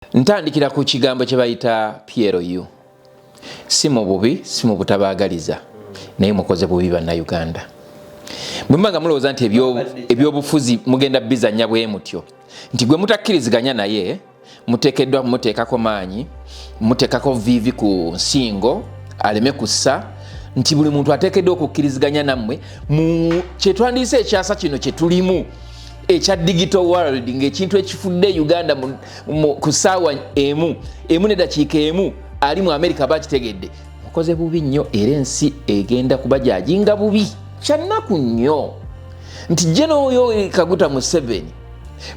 Ntandikira ku kigambo kye bayita PLU. Si mu bubi, si mu butabaagaliza, naye mukoze bubi bannayuganda. Mwemanga mulowooza nti ebyobufuzi mugenda bizanya bwe mutyo, nti gwe mutakkiriziganya naye muteekeddwa muteekako maanyi, muteekako viivi ku nsingo aleme kussa, nti buli muntu ateekeddwa okukkiriziganya nammwe mu kyetwandiise ekyasa kino kye tulimu ekya digital world, ng'ekintu ekifudde Uganda ku ssaawa emu n'eddakiika emu ali mu America bakitegedde. Mukoze bubi nnyo era ensi egenda kubajajinga bubi. Kyannaku nnyo nti General Yoweri Kaguta Museveni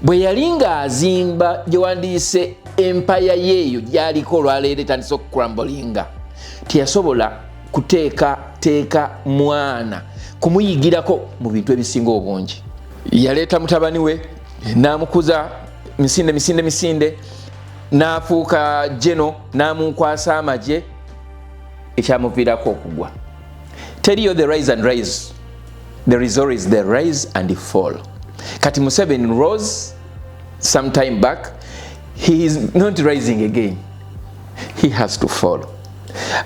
bwe yali ng'azimba gye wandiise empaya yeeyo gy'aliko olwaleero etandise okukulambulinga, teyasobola kuteeka mwana kumuyigirako mu bintu ebisinga obungi. Yaleeta mutabani we n'amukuza misinde n'afuuka Geno n'amunkwasa amagye, ekyamuviirako okugwa. Teriyo the rise and rise. There is always the rise and the fall. Kati Museveni rose some time back. He is not rising again. He has to fall.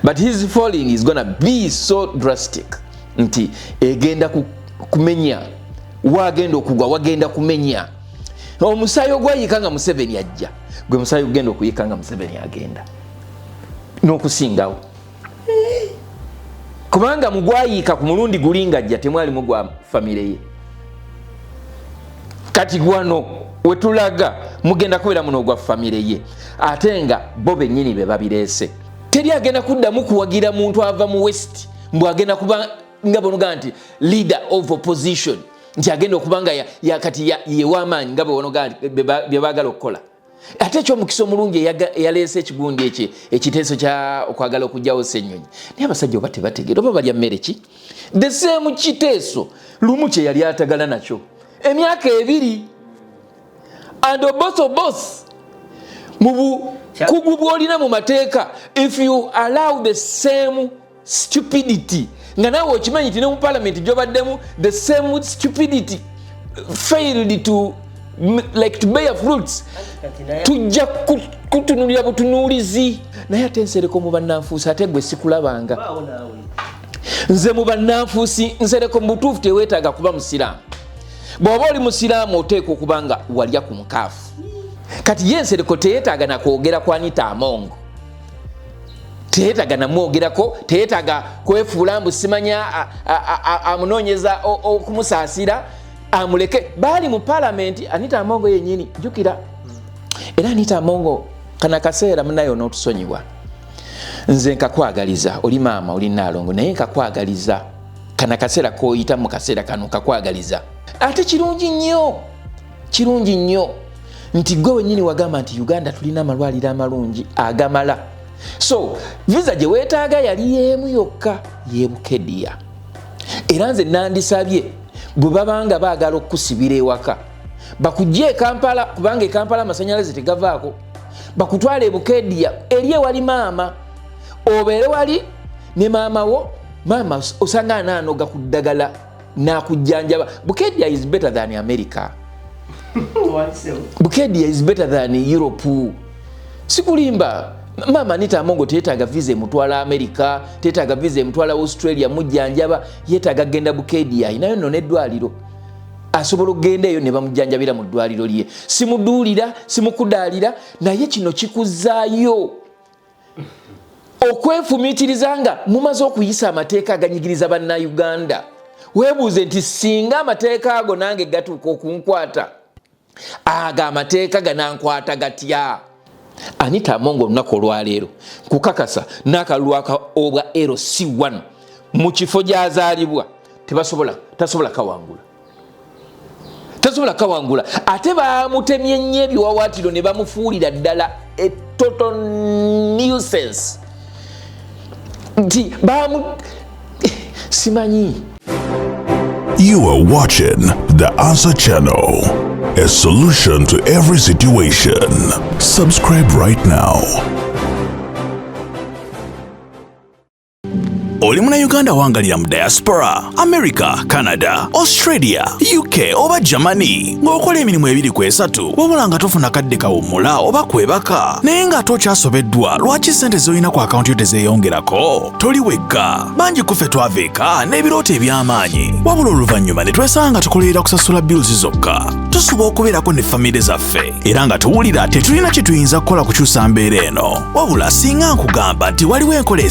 But his falling is going to be so drastic. Nti egenda kumenya. Wagenda okugwa, wagenda kumenya. Omusaayi ogwayika nga Museveni ajja, gwe musaayi ogenda okuyika nga Museveni agenda n'okusingawo. Kubanga mugwayiika ku mulundi gulinga ajja temwalimu gwa famire ye. Kati gwano wetulaga mugenda kubeera muno gwa famire ye, ate nga bo bennyini be babireese. Teri agenda kuddamu kuwagira muntu ava mu West mbw agenda kuba nga bonoga nti leader of opposition, nti agenda okubanga yakati yewamaanyi nga bwe baagala okukola. Ate ekyomukisa omulungi eyaleese ekigundi ekiteeso kya okwagala okugyawo Ssenyonyi, naye abasajja oba tebategeera oba balya mmere ki? The same kiteeso lumu kye yali atagala nakyo emyaka 2 and both mu bukugu bw'olina mu mateeka, if you allow the same stupidity nga nawe okimanyi ti ne mu parliament gy'obaddemu the same stupidity failed to bear fruits, tujja kutunulira butunuulizi. Naye ate nsereko mu bannanfuusi, ate gwe sikulabanga. Nze mu bannanfuusi nsereko mu butuufu teweetaaga kuba musiraamu. Bw'oba oli musiraamu oteekwa okuba nga walya ku nkaafu. Kati ye nsereko teyeetaaga na kwogera kwa Anita Among, teyeetaaga namwogerako, teyeetaaga kwefuula mbu simanya amunoonyeza okumusaasira amuleke. Baali mu parliament Anita Amongo yennyini jjukira. Era Anita Amongo kana kaseera munayo n'otusonyiwa. Nze nkakwagaliza, oli maama oli Naalongo, naye nkakwagaliza kana kaseera k'oyita mu kaseera kano nkakwagaliza. Ate kirungi nnyo nti gwe wennyini wagamba nti Uganda tulina amalwaliro amalungi agamala. So visa gye weetaaga yali yeemu yokka, ye Bukedya. Era nze nandisabye bwe babanga baagala okukusibira ewaka bakujje e Kampala, kubanga e Kampala amasanyalaze tegavaako, bakutwala e Bukedya eri ewali maama, obeere wali ne maama wo, maama osanga anaanoga ku ddagala n'akujjanjaba. Bukedya is better than America. Bukedya is better than Europe. Sikulimba. Mama Anita Amongo teetaaga visa emutwala America, teetaaga visa emutwala Australia mujjanjaba, yeetaaga genda Bukedya. Ayinayo nno n'eddwaliro, asobola okugenda eyo ne bamujjanjabira mu ddwaliro lye. Simuduulira, simukudaalira, naye kino kikuzaayo okwefumiitiriza nga mumaze okuyisa amateeka aganyigiriza bannayuganda. Weebuuze nti singa amateeka ago nange gatuuka okunkwata, aga amateeka ganankwata gatya? Anita Amongo olunaku olwaleero kukakasa n'akalwaka obwa LC1 mu kifo gy'azaalibwa tasobola kawangula. Ate baamutemye nnyo ebiwawaatiro ne bamufuulira ddala a total nuisance. Nti simanyi. You are watching The Answer Channel, a solution to every situation. Subscribe right now. Oli Munnayuganda wangalira mu diaspora, America, Canada, Australia, UK oba Germany. Ng'okola emirimu 2-3 wabula nga tofuna kadde kawummula oba kwebaka. Naye nga tokyasobeddwa lwaki ssente z'olina ku akaunti yo tezeeyongerako? Toli wekka. Bangi ku ffe twaveeka n'ebirooto eby'amaanyi. Wabula oluvannyuma ne twesanga nga tukolerera kusasula bills zokka. Tusuba okubeerako ne famire zaffe. Era nga tuwulira tetulina kye tuyinza kukola kukyusa mbeera eno. Wabula singa nkugamba nti waliwo enkola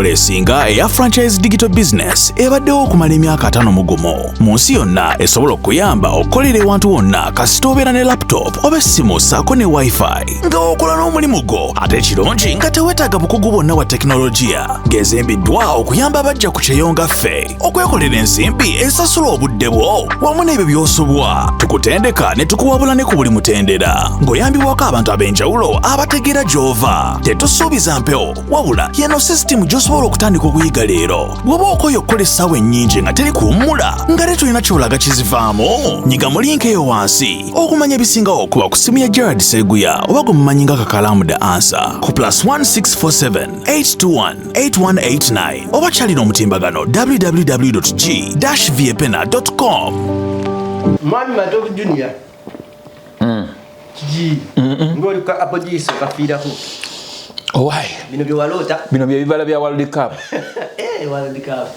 esinga eya franchise digital business ebaddewo okumala emyaka 5 mu gumu. Mu nsi yonna esobola okuyamba okukolera ewantu wonna kasita obeera ne laptop oba essimu ssaako ne wifi nga okola n'omulimu gwo ate ekirungi nga teweetaaga bukugu bwonna wa tekinologiya ng'ezimbiddwa okuyamba abajja ku kyeyo nga ffe okwekolera ensimbi esasula obudde bwo wamu n'ebyo by'osobwa. Tukutendeka ne tukuwabula ne ku buli mutendera ng'oyambibwako abantu ab'enjawulo abategeera gy'ova. Tetusuubiza mpewo wabula yeno sisitimu gy'osobola okutandika okuyiga leero. Bw'oba okoye okukola essaawa ennyingi nga teri kuwummula nga te tulina kyolaga kizivaamu, nyiga mu linki eyo wansi okumanya ebisingawo okuba ku simu ya Gerard Seguya oba gwe mumanyi nga Kakalamu The Answer ku +1647 821 8189 oba kyalina omutimbagano www.g-viepena.com. Mwami Matovu Junior. Ngoli ka apojiso kafiirako. Owai. Bino bye walota. Bino bye bibala bya World Cup. World Cup.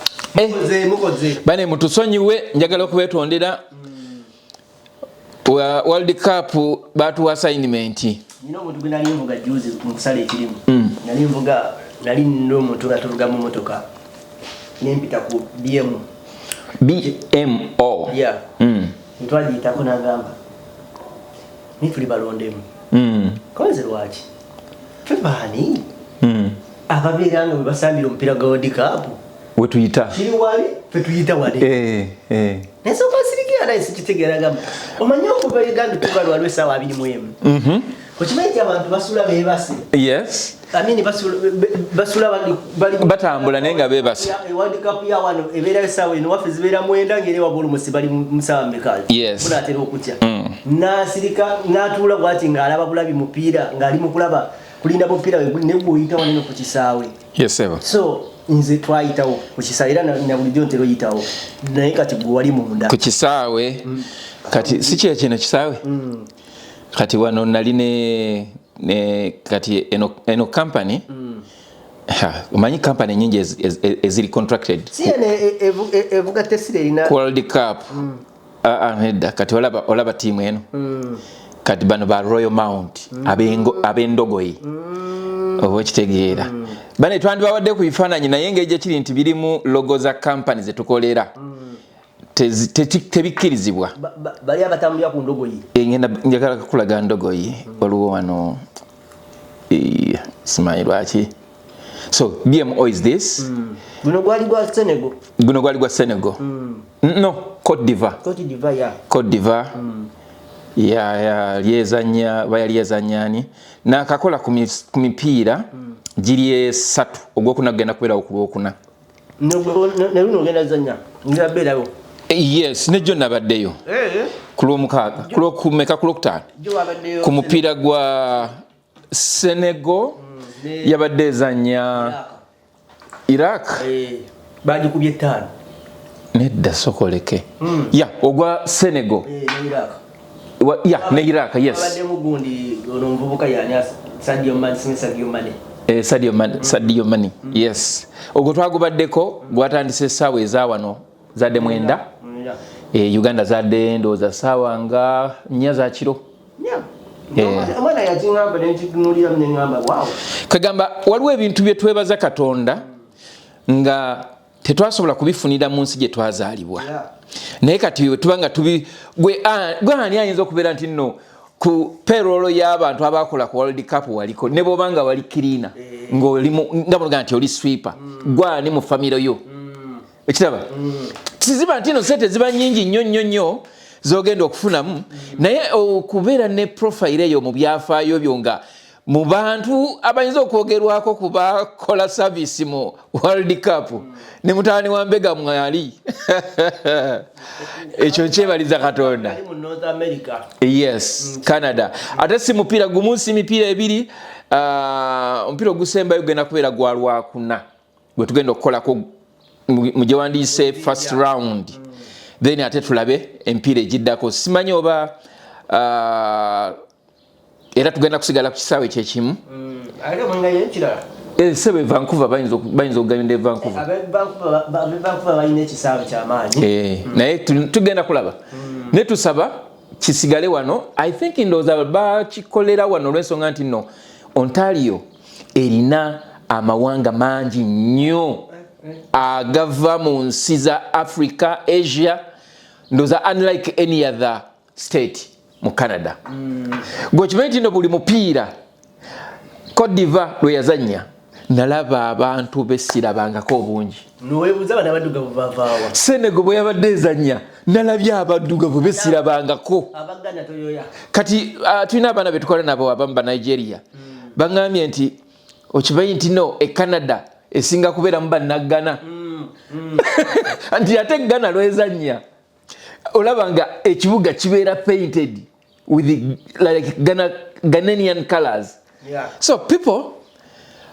Mukoze. Bane mutusonyiwe njagala okubetondera. World Cup batu assignment. Nino omuntu gwe nali mvuga juzi mu kusala ekirimu. Nali ndo omuntu aturuga mu motoka. Nempita ku BMO. Yeah. Ntwagiyitako n'agamba nituli balondemu. Konze lwaki febani ababeeranga bwe basambira omupiira gwa World Cup wetuyita kiri wali fetuyita wali nesooka nsirikira naye sikitegeeragamu omanyi okuva Uganda tukalwalwa essaawa 21. Okimanyi nti abantu basula beebase. Yes. Amini basula bali batambula naye nga beebase. World Cup ya wano ebeera essaawa eno waffe zibeera 9 ng'eri wabulumusi bali mu ssaawa mmeka. Yes. Kunaatera okutya. N'asirika n'atuula bw'ati ng'alaba bulabi mupiira ng'ali mu kulaba kulinda mupiira ne bw'oyita wano ku kisaawe. Yes sir. So nze twayitawo ku kisaawe era na bulijjo ntera oyitawo naye kati gwe wali munda ku kisaawe kati si kino kisaawe kati wano nali ne kati eno company umanyi company nyingi eziri contracted si evuga tesire ina World Cup nedda kati olaba team eno kati bano ba Royal Mount abendogoyi oba kitegeera bane twandibawadde ku bifaananyi naye ng'ejja kiri nti birimu logo za company zetukolera tebikkirizibwa bali abatambulira ku ndogoyi njagala kukulaga ndogoyi waliwo wano simanyi lwaki. So BMO is this. Guno gwali gwa Senegal. No, Cote d'Ivoire. Cote d'Ivoire. Bayalizanyani nakakola ku mipiira giri 3 ogwokuna kugenda kubeera okulwokuna. Ne luno ogenda zanya ngira beerawo. Yes, ne John abaddeyo. Kulwomukaaga kulwokumeka kulwokutaano ku mupiira gwa Senegal yabadde ezanya Iraq. Bagikubye 5 nedda sokoleke ogwa Senegal ne Iraq. Yes, abadde mugundi onomvubuka yani Sadio Mane. Yes, ogwo twagubaddeko gwatandise essaawa ezawano zadde 9. Uganda zadde ndooza ssaawa nga 4 za kiro. Kagamba waliwo ebintu bye twebaza Katonda nga tetwasobola kubifunira mu nsi gye twazaalibwa. Naye kati bwe tubanga gwe ani ayinza okubeera nti nno ku payroll y'abantu abakola ku World Cup waliko ne bw'obanga wali kirina nga bw'oga nti oli sweeper gwani mu famire yo ekiraba kiziba nti no sente ziba nnyingi nnyo zogenda okufunamu naye okubeera ne profile eyo mu byafaayo byo nga mu bantu abayinza okwogerwako ku bakola service mu World Cup ne mutaani wa mbega mwali ekyo kyebaliza Katonda. Yes, Canada ate si mupiira gumu si mipiira ebiri omupiira ogusembayo genda kubeera gwa Lwakuna gwe tugenda okukolako mu gye wandiise first round then ate tulabe empiira egiddako simanyi oba era tugenda kusigala ku kisaawe kyekimu sebe Vancouver bayinza okugabinda Vancouver balina ekisaawe kyamaanyi naye tugenda kulaba naye tusaba kisigale wano. I think ndowooza bakikolera wano olw'ensonga nti nno Ontario erina amawanga mangi nnyo agava mu nsi za Africa, Asia, ndowooza unlike any other state mu Canada. Gwe kimanyi nti nno buli mupiira Cote d'Ivoire lwe yazannya nalaba abantu besirabangako obungi. Nowebuuza bana baddugavu bavaawa. Senegal bwe yabadde ezannya nalabye abaddugavu besirabangako. Abaganda toyoya. Kati tulina abaana betukola nabo abamu ba Nigeria. Bangambye nti okimanyi nti no Canada esinga kubeeramu bannaggana. Nti ate Ghana lwezannya olaba nga ekibuga kibeera painted with like Ghanaian colors. Yeah. So people,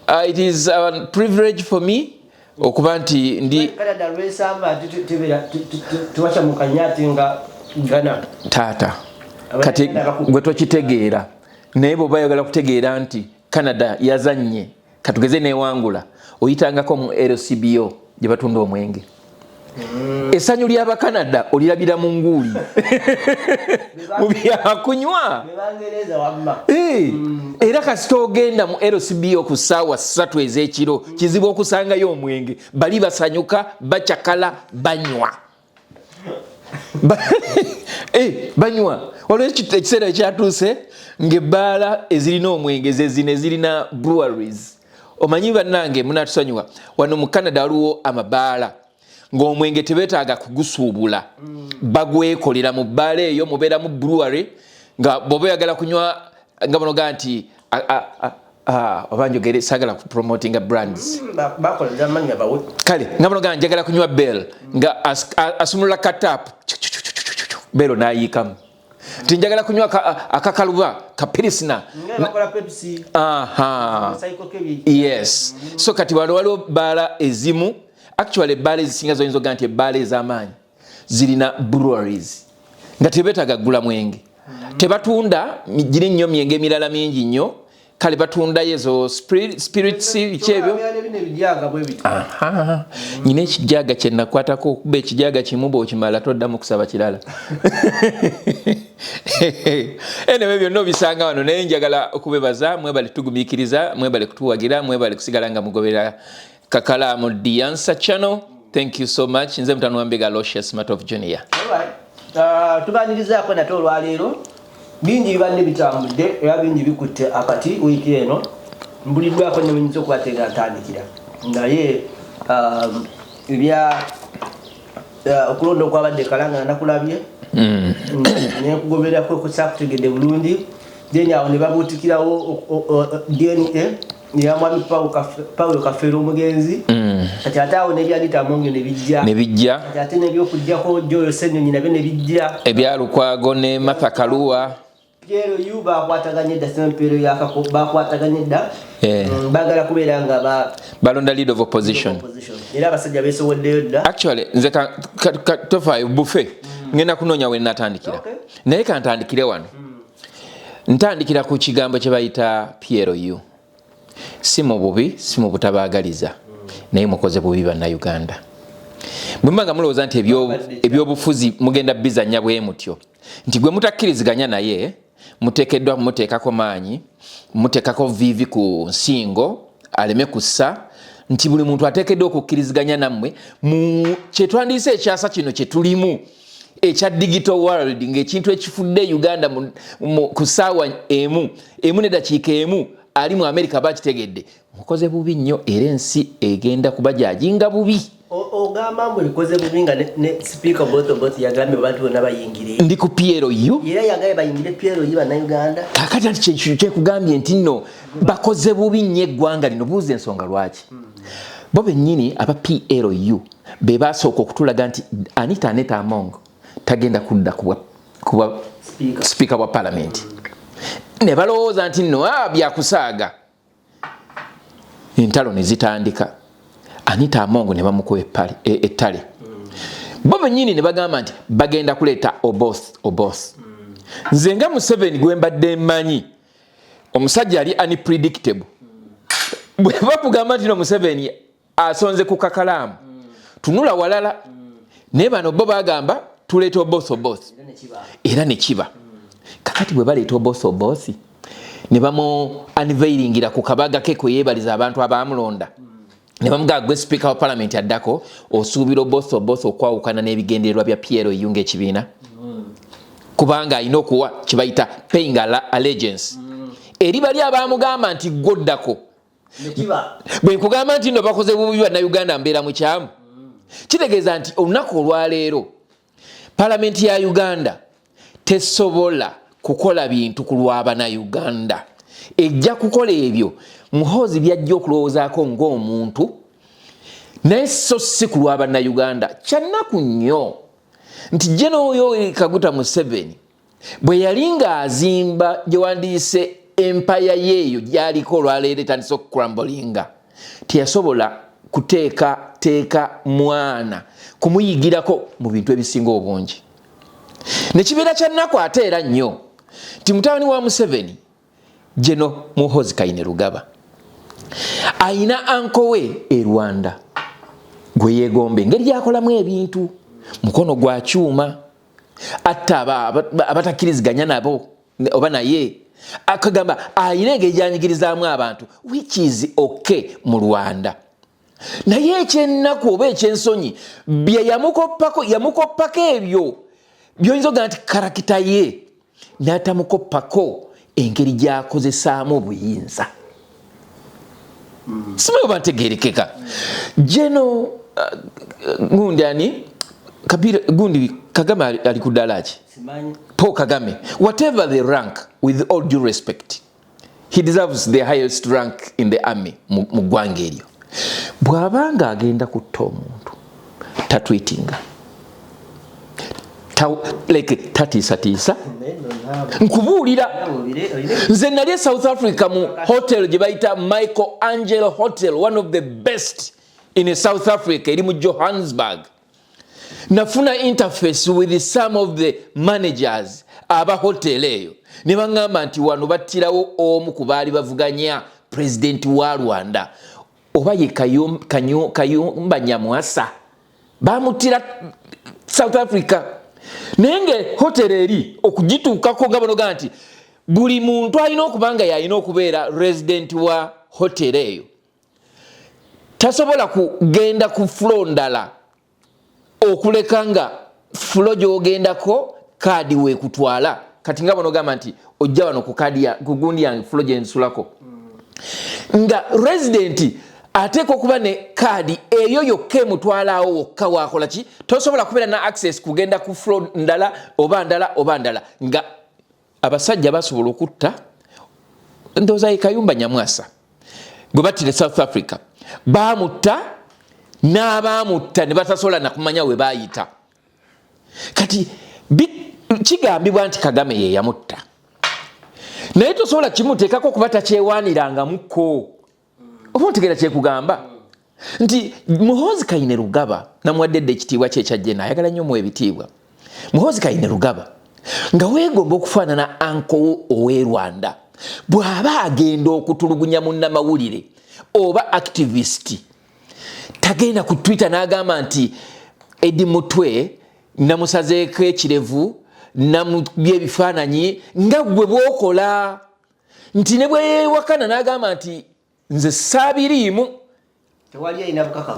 it is a privilege for me okuba nti ndi Canada lwesamba tuwacha mukanyati nga Ghana. Tata kati gwe tokitegeera naye bw'oba oyagala kutegeera nti Canada yazannye katugeze neewangula oyitangako mu LCBO gye batunda omwenge. Essanyu ly'aba Canada olirabira mu nguuli mu byakunywa era kasita ogenda mu LCBO ku ssaawa 3 ez'ekiro kizibu okusangayo omwenge bali basanyuka bacakala banywa banywa waliwo ekiseera ekyatuuse ng'ebbaala ezirina omwenge zezino ezirina breweries. Omanyi bannange munatusonyiwa wano mu Canada waliwo amabaala ng'omwenge tebeetaaga kugusuubula bagwekolera mu bbaala eyo mubeeramu brewery nga bw'oba oyagala kunywa nga banoga nti obanjogere saagala ku promotinga brands kale nga banoga njagala kunywa Bell nga asumulula katapu Bell n'ayiikamu nti njagala kunywa akakaluba ka Pilsner yes so kati waliwo bbaala ezimu actually bbaala ezisinga zoyinza oga nti ebbaala ez'amaanyi zirina breweries nga tebeetaaga kugula mwenge tebatunda giri nnyo myenge emirala mingi nnyo kale batunda ezo spirits bikyebyo nyina ekijaga kye nakwatako okuba ekijaga kimu bw'okimala toddamu kusaba kirala enewe byonna obisanga wano naye njagala okubebaza mwebale tugumiikiriza mwebale kutuwagira mwebale kusigala nga mugoberera Kakalamu The Answer Channel. Thank you so much. Nze mutanuambega Locious Matov Junior. Tubanirizaako nate olwaleero bingi bibadde bitambudde era bingi bikutte akati wiiki eno mbuliddwako ne munyinza okubateera ntandikira naye ebya okulonda okwabadde kalanga nakulabye nekugobererako kusaakutegedde bulungi then awo ne babuutikirawo DNA ya mwami Paulo Kafero omugenzi kati ate awo nebyadita monge nebijja kati ate nebyokujjako Joyo Senyonyi nabyo nebijja ebyalukwago ne Martha Karua Piero yu bakwataganye dda sempero yakako bakwataganye dda bagala kubeera nga balonda lead of opposition era abasajja beesowoddeyo dda actually nze tofa buffet ngenda kunoonya we natandikira naye kantandikire wano ntandikira ku kigambo kye bayita Piero yu si mu bubi si mu butabaagaliza naye mukoze bubi bannayuganda mwemanga mulowooza nti ebyobufuzi mugenda bizanya bwe mutyo nti gwe mutakkiriziganya naye muteekeddwa muteekako maanyi muteekako vivi ku nsingo aleme kussa nti buli muntu ateekeddwa okukkiriziganya nammwe mu kyetwandiise ekyasa kino kye tulimu ekya digital world ng'ekintu ekifudde Uganda ku ssaawa emu n'eddakiika emu ali mu America bakitegedde mukoze bubi nnyo era ensi egenda kubajajinga bubi ogamba mbu likoze bubi nga ne speaker both yagambye abantu bonna bayingire ndi ku Piero yu era yagambye bayingire Piero yu bannayuganda kakati ati kyekugambye nti nno bakoze bubi nnyo eggwanga lino buuza ensonga lwaki bo bennyini aba Piero yu be basooka okutulaga nti Anita Among tagenda kudda kuba speaker wa parliament ne balowooza nti nno byakusaaga entalo ne zitandika Anita Amongo ne bamukuba ettale. Bo bennyini ne bagamba nti bagenda kuleeta Oboth. Nze nga Museveni gwe mbadde mmanyi omusajja ali unpredictable. Bwe bakugamba nti no Museveni asonze ku kakalaamu tunula walala naye bano bo bagamba tuleeta Oboth era ne kiba. Kakati bwe baleeta Oboth ne bamu unveilingira ku kabaga ke kwe yeebaliza abantu abamulonda ne bamugaa gwe speaker wa parliament addako osuubira Oboth okwawukana n'ebigendererwa bya PLU ng'ekibiina kubanga alina okuwa kibayita paying allegiance eri bali abamugamba nti gwoddako bwe nkugamba nti no bakoze bubi bannayuganda mbeera mu kyamu kitegeeza nti olunaku olwaleero palamenti ya Uganda tesobola kukola bintu ku lw'abannayuganda ejja kukola ebyo Muhoozi byajja okulowoozaako ng'omuntu naye so si ku lw'abannayuganda. Kyannaku nnyo nti General Yoweri Kaguta Museveni bwe yali ng'azimba gye wandiise empaya yeeyo gy'aliko olwaleero etandise okukurambolinga teyasobola kuteeka mwana kumuyigirako mu bintu ebisinga obungi. Ne kibeera kyannaku ate era nnyo nti mutabani wa Museveni General Muhoozi Kainerugaba ayina anko we e Rwanda gwe yeegomba engeri gy'akolamu ebintu mukono gwa kyuma atta abatakkiriziganya nabo oba naye akagamba ayina engeri gyanyigirizaamu abantu which is okay mu Rwanda. Naye ekyennaku oba ekyensonyi bye yamukoppako ebyo by'oyinza ogamba nti karakita ye n'atamukoppako engeri gy'akozesaamu obuyinza. Simanyi oba ntegeerekeka. Geno gundi Kagame ali ku ddala ki? Paul Kagame, whatever the rank, with all due respect, he deserves the highest rank in the army mu ggwanga eryo. Bw'abanga agenda kutta omuntu tatweetinga tatiisatiisa nkubuulira nze nali e South Africa mu hotel gye bayita Michael Angelo Hotel, one of the best in South Africa eri mu Johannesburg. Nafuna interface with some of the managers aba hotel eyo ne baŋŋamba nti wano battirawo omu ku baali bavuganya president wa Rwanda oba ye Kayumba Nyamwasa bamuttira South Africa. Naye nge hotel eri okugituukako nga banoga nti buli muntu alina okubanga yalina okubeera resident wa hotel eyo tasobola kugenda ku floor ndala okuleka nga floor gy'ogendako kaadi weekutwala kati nga banogamba nti ojja wano ku gundi yange floor gye nsulako nga resident ateeka okuba ne kaadi eyo yokka emutwalaawo wokka waakola ki tosobola kubeera na access kugenda ku floor ndala oba ndala nga abasajja basobola okutta ndowooza ye Kayumba Nyamwasa gwe battira South Africa baamutta n'abaamutta ne batasobola nakumanya we baayita. Kati kigambibwa nti Kagame ye yamutta naye tosobola kimuteekako okuba takyewaanirangamuko. Oba ontegeera kyekugamba nti Muhoozi Kainerugaba namuwaddedde ekitiibwa kye ekyajjena ayagala nnyo mu ebitiibwa. Muhoozi Kainerugaba nga weegomba okufaanana anko ow'e Rwanda bw'aba agenda okutulugunya munnamawulire oba activist tagenda ku Twitter n'agamba nti Edi Mutwe namusazeeko ekirevu namubye ebifaananyi nga gwe bw'okola nti ne bwe yeewakana n'agamba nti nze saabiriimu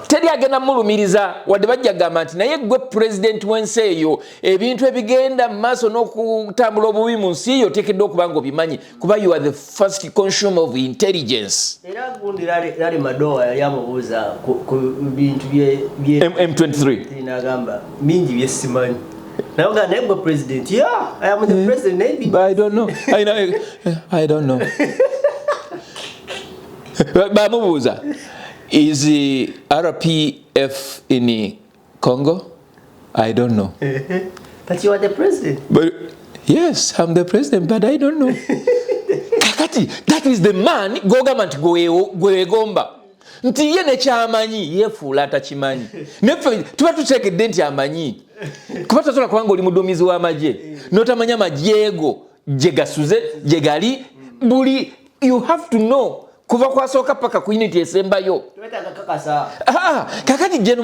teri agenda mulumiriza wadde bajja gamba nti naye gwe president w'ensi eyo ebintu ebigenda mu maaso n'okutambula obubi mu nsi yo oteekeddwa okuba nga obimanyi kuba you are the first consumer of intelligence. Era gundi lali Madowa yali amubuuza ku bintu bye M23 n'agamba mingi bye simanyi naye naye gwe president I am the president maybe I don't know I don't know bamubuuza is RPF in Congo? I don't know. But you are the president. But yes, I'm the president, but I don't know. Kakati, that is the man government gwegomba. nti ye ne kyamanyi yefuula atakimanyi neffe tuba tuteekedde nti amanyi kuba tosobola kubanga oli muduumizi w'amagye n'otamanya majeego gye gasuze gye gali buli you have to know kuva kwasooka paka ku unity esembayo kakati gye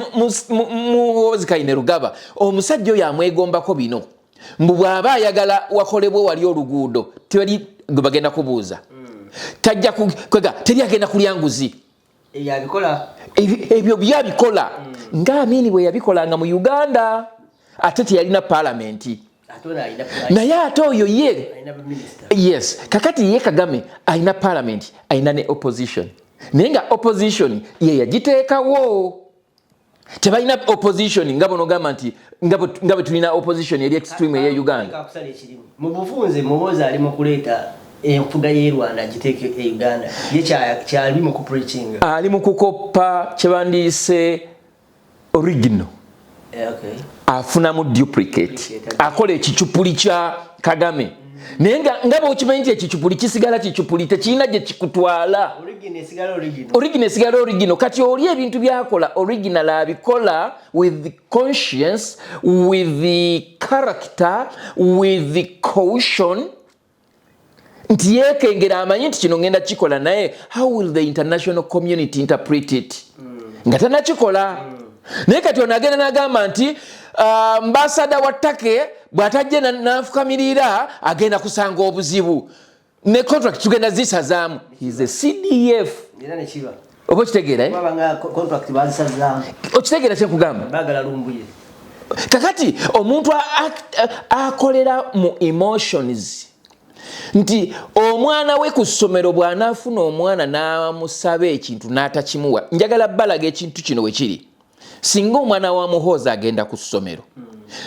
Muhoozi Kainerugaba omusajja oyo amwegombako bino mbu bw'aba ayagala wakolebwa wali oluguudo teri gwe bagenda kubuuza tajja kwega teri agenda kulya nguzi ebyo byabikola nga Amini bwe yabikolanga mu Uganda ate teyalina palamenti naye ate oyo ye yes kakati ye Kagame alina parliament alina ne opposition naye nga opposition ye yagiteekawo tebalina opposition nga bono gamba nti nga bwe tulina opposition eri extreme eye Uganda mu bufunze Muhoozi ali mu kuleeta enfuga y'e Rwanda giteeke e Uganda ye kyali mu kupreaching ali mu kukoppa kyebandiise original afunamu duplicate akola ekicupuli kya Kagame naye nga bw'okimanyi nti ekicupuli kisigala kicupuli tekirina gye kikutwala original esigala original kati oli ebintu byakola original abikola with the conscience with the character with the caution nti yeekengera amanyi nti kino ngenda kikola naye how will the international community interpret it nga tannakikola naye kati ono agenda n'agamba nti ambasada wa Turkey bw'atajje n'afukamirira agenda kusanga obuzibu ne contract tugenda zisazaamu is a CDF oba okitegeera okitegeera kyekugamba bagala lumbuye kakati omuntu akolera mu emotions nti omwana we ku ssomero bw'anaafuna omwana n'amusaba ekintu n'atakimuwa njagala balaga ekintu kino we kiri singa omwana wa Muhoozi agenda ku ssomero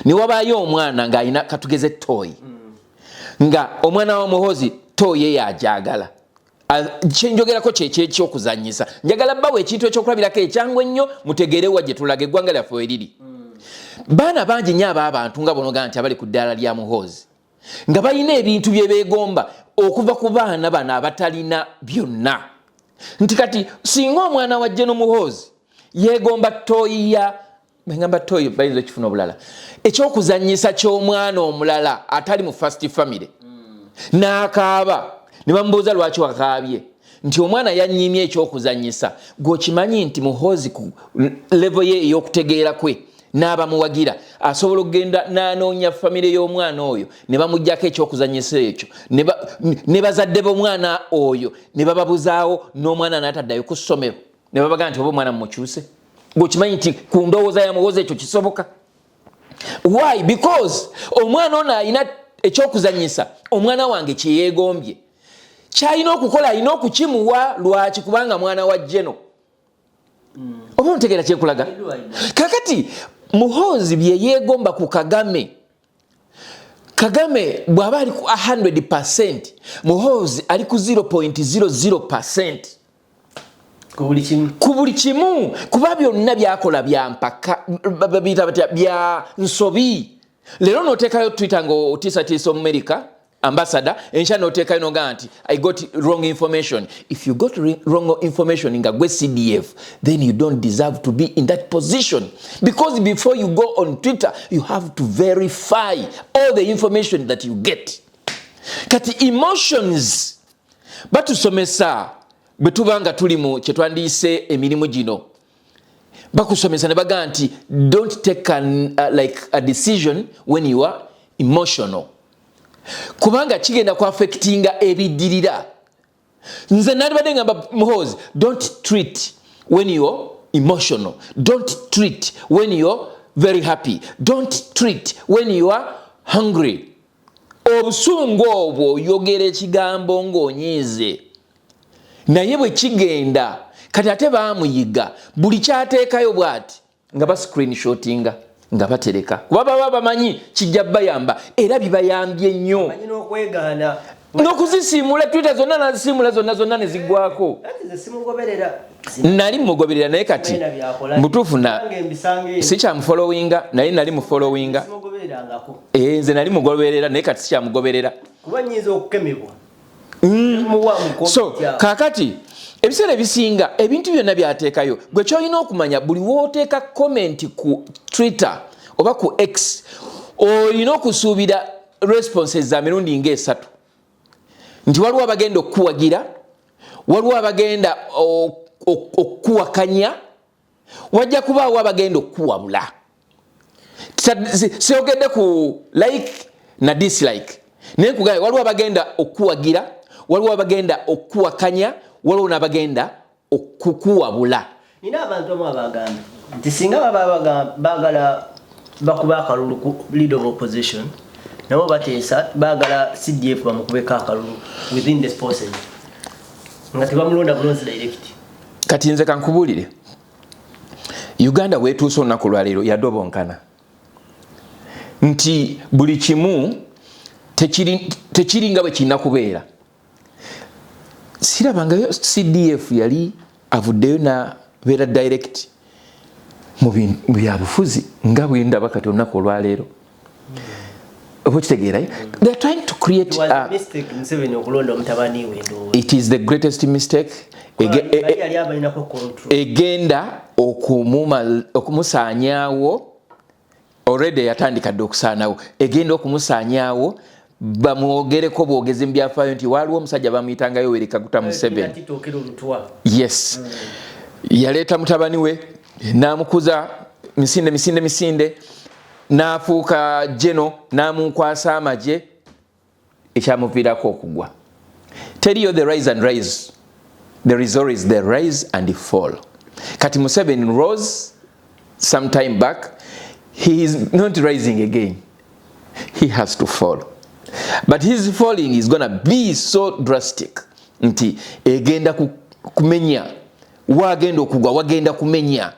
ne wabaayo omwana ng'alina katugeze toyi nga omwana wa Muhoozi toyi yajagala kyenjogerako kyekyokuzanyisa njagala bbawo ekintu ekyokulabirako ekyangu ennyo mutegeerewa gye tulaga eggwanga lyaffe we riri baana bangi nnyo ab'abantu nga bonoga nti abali ku ddaala lya Muhoozi nga balina ebintu bye beegomba okuva ku baana bano abatalina byonna nti kati singa omwana wa General Muhoozi yeegomba toyi ya bengamba toyi bayinza okifuna obulala ekyokuzanyisa ky'omwana omulala atali mu first family n'akaaba ne bamubuuza lwaki wakaabye nti omwana yannyimye ekyokuzanyisa gw'okimanyi nti Muhoozi ku level ye ey'okutegeera kwe n'abamuwagira asobola okugenda n'anoonya famire y'omwana oyo ne bamuggyako ekyokuzanyisa ekyo ne bazadde b'omwana oyo ne bababuzaawo n'omwana n'ataddayo ku ssomero ne babaga nti oba omwana mumukyuse gw'okimanyi nti ku ndowooza ya Muhoozi ekyo kisoboka why because omwana ono alina ekyokuzanyisa omwana wange kyeyeegombye kyalina okukola alina okukimuwa lwaki kubanga mwana wa Jeno oba ontegeera kyekulaga kakati Muhoozi bye yeegomba ku Kagame bw'aba ali ku 100% Muhoozi ali ku 0.00% ku buli kimu kuba byonna byakola bya mpaka bya nsobi leero n'oteekayo Twitter ng'otiisatiisa America ambassador enkya n'oteekayo noga nti I got wrong information. If you got wrong information nga gwe CDF, then you don't deserve to be in that position, because before you go on Twitter you have to verify all the information that you get. Kati emotions batusomesa bwe tubanga tuli mu kyetwandiise emirimu gino bakusomesa ne baga nti don't take like a decision when you are emotional, kubanga kigenda ku affectinga ebidirira. Nze nalibadde ngamba Muhoozi, don't treat when you're emotional, don't treat when you're very happy, don't treat when you are hungry. Obusungu obwo yogera ekigambo ng'onyiize naye bwe kigenda kati ate baamuyiga buli kyateekayo bw'ati nga ba screenshotinga nga batereka kuba baba bamanyi kijja bayamba era bibayambye nnyo n'okuzisiimula Twitter zonna nazisiimula zonna ne ziggwako. Nali mugoberera naye kati mutuufu sikyamufollowinga naye nali mufollowinga nze nali mugoberera naye kati sikyamugoberera kuba nyiza okukemebwa. So kakati ebiseera ebisinga ebintu byonna byateekayo gwe kyolina okumanya buli wooteeka comment ku Twitter oba ku X olina okusuubira responses za mirundi ng'esatu nti waliwo abagenda okukuwagira waliwo abagenda okukuwakanya wajja kubaawo abagenda okukuwabula siyogedde ku like na dislike naye nkugaye waliwo abagenda okukuwagira waliwo abagenda okukuwakanya waliwo n'abagenda okukuwabula. Nina abantu abamu abagamba nti singa baba baagala bakuba akalulu ku leader of opposition nabo bateesa baagala CDF bamukubeko akalulu within this process nga tebamulonda bulonzi direct. Kati nze kankubuulire Uganda weetuuse olunaku lwaleero yadobonkana nti buli kimu tekiri nga bwe kirina kubeera. Sirabangayo CDF yali avuddeyo nabeera direct mu byabufuzi nga bwe ndaba kati olunaku olwaleero. They are trying to create a mistake. It is the greatest mistake. Egenda okumusaanyaawo already yatandikadde okusaanawo egenda okumusaanyaawo bamwogereko bwogezi mu byafaayo nti waliwo omusajja bamuyitanga Yoweri Kaguta Museveni. Yes. Yaleeta mutabani we n'amukuza misinde n'afuuka jeno n'amunkwasa amagye ekyamuviirako okugwa. Teriyo the rise and rise. There is always the rise and the fall. Kati Museveni rose some time back. He is not rising again. He has to fall. But his falling is going to be so drastic. Nti egenda kumenya. Wagenda okugwa wagenda kumenya.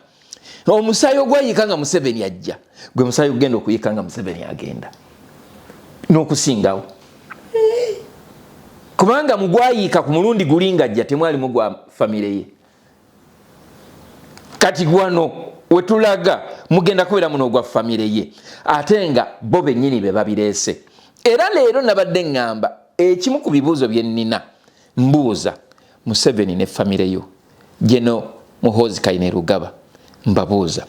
Omusayo gwayikanga Museveni ajja. Gwe musayo genda okuyikanga Museveni agenda. N'okusingawo. Kubanga mugwayika ku mulundi gulinga ajja temwali mugwa famire ye. Kati gwano wetulaga mugenda kubeera muno gwa famire ye. Ate nga bo bennyini be babireese. Era leero nabadde ngamba ekimu ku bibuuzo bye nnina mbuuza Museveni ne famire yo Jeno Muhoozi Kainerugaba mbabuuza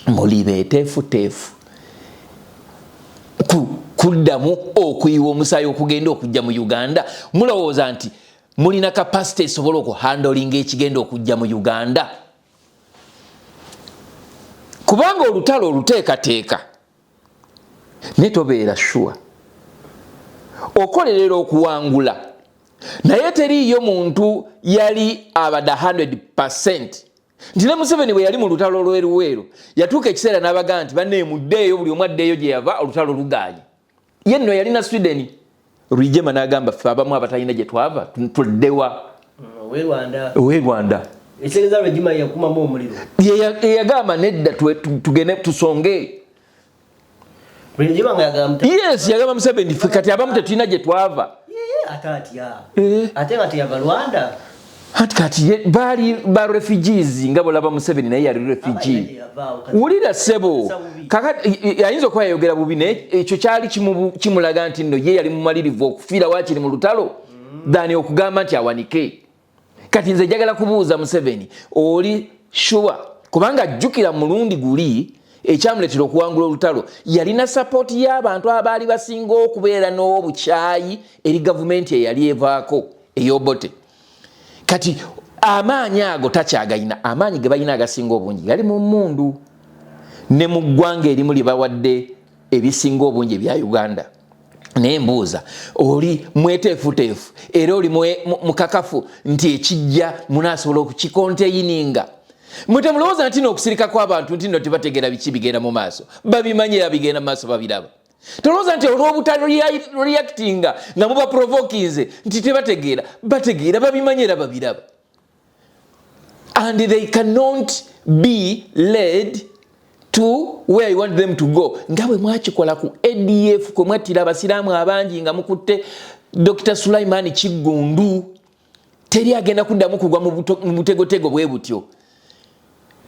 muli beeteefuteefu kuddamu okuyiwa omusaayi okugenda okujja mu Uganda mulowooza nti mulina capacity esobola okuhandlinga ekigenda okujja mu Uganda kubanga olutalo oluteekateeka ne tobeera sure okolerera okuwangula naye teriiyo muntu yali abadde 100% nti ne Museveni bwe yali mu lutalo lweruweeru yatuuka ekiseera n'abagaa nti banne muddeeyo buli omu addeeyo gye yava olutalo lugaanye ye nno yali na Sweden Rwigema n'agamba ffe abamu abatalina gye twava tuddewa ow'e Rwanda ekitegeeza Rwigema yakumamu omuliro yagamba nedda tugende tusonge Rwigema nga yagamba yes yagamba Museveni ffe kati abamu tetulina gye twava ate nga teyava Rwanda kati baali ba refugees nga bolaba Museveni naye yali refugee wulira sebo kakati ayinza okuba yayogera bubi naye ekyo kyali kimulaga nti nno ye yali mumalirivu okufiira waakiri mu lutalo dhani okugamba nti awanike kati nze njagala kubuuza Museveni oli sure kubanga ajjukira mulundi guli ekyamuletera okuwangula olutalo yalina support y'abantu abaali basinga okubeera n'obukyayi eri gavumenti eyali evaako ey'Obote. Kati amaanyi ago takyagayina amaanyi ge balina agasinga obungi gali mu mmundu ne mu ggwanga erimu lye bawadde ebisinga obungi ebya Uganda. Naye mbuuza oli mweteefuteefu era oli mukakafu nti ekijja munaasobola okukikonteyininga mwete mulowooza nti n'okusirika kw'abantu nti nno tebategeera biki bigenda mu maaso babimanyira bigenda mu maaso babiraba tolowooza nti olw'obutareactinga nga muba provokinze nti tebategeera bategeera babimanyira babiraba and they cannot be led to where you want them to go nga bwe mwakikola ku ADF kwe mwattira abasiraamu abangi nga mukutte Dr. Sulaiman Kiggundu teri agenda kuddamu kugwa mu butegotego bwe butyo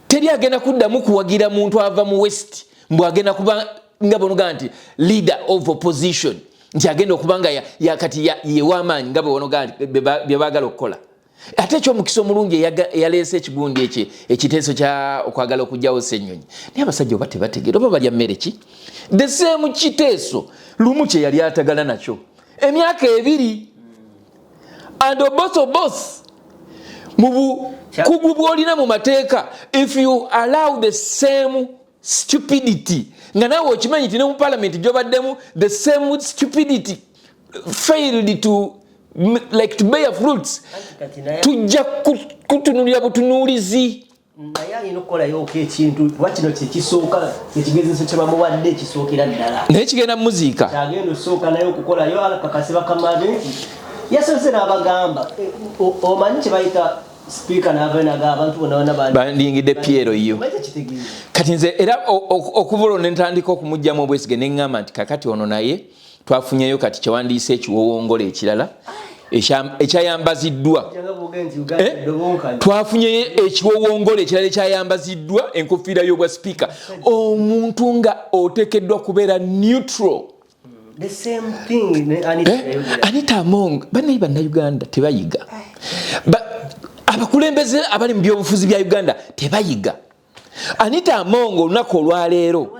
teri agenda kuddamu kuwagira muntu ava mu West mbw agenda kuba nga bonoga nti leader of opposition nti agenda okuba nga yakati yewaamaanyi nga bwe bonoga nti bye baagala okukola ate ekyomukisa omulungi eyaleese ekigundi ekiteeso kya okwagala okugyawo Ssenyonyi naye abasajja oba tebategeera oba balya mmere ki the same kiteeso lumu kye yali atagala nakyo emyaka 2 and boss mu bukugu bw'olina mu mateeka if you allow the same stupidity nga naawe okimanyi nti ne mu parliament gy'obaddemu the same stupidity failed to bear fruits tujja kutunulira butunuulizi naye alina okukolayo ekintu kuba kino kyekisooka ekigezeso kye bamuwadde kisookera ddala naye kigenda muziika kyagenda osooka naye okukolayo akakase bakamabe nti yasoose n'abagamba omanyi kye bayita sipiika n'abenaga abantu bonna bandingidde Piero yo kati nze era okuva olwo ne ntandika okumugyamu obwesige ne ŋŋamba nti kakati ono naye twafunyeyo kati kyewandiise ekiwowongole ekirala ekyayambaziddwa twafunyeyo ekiwowongole ekirala ekyayambaziddwa enkofiira y'obwa sipiika omuntu nga oteekeddwa kubeera neutral. The same thing Anita Among banayi bannayuganda tebayiga abakulembeze abali mu byobufuzi bya Uganda tebayiga. Anita Among olunaku olwaleero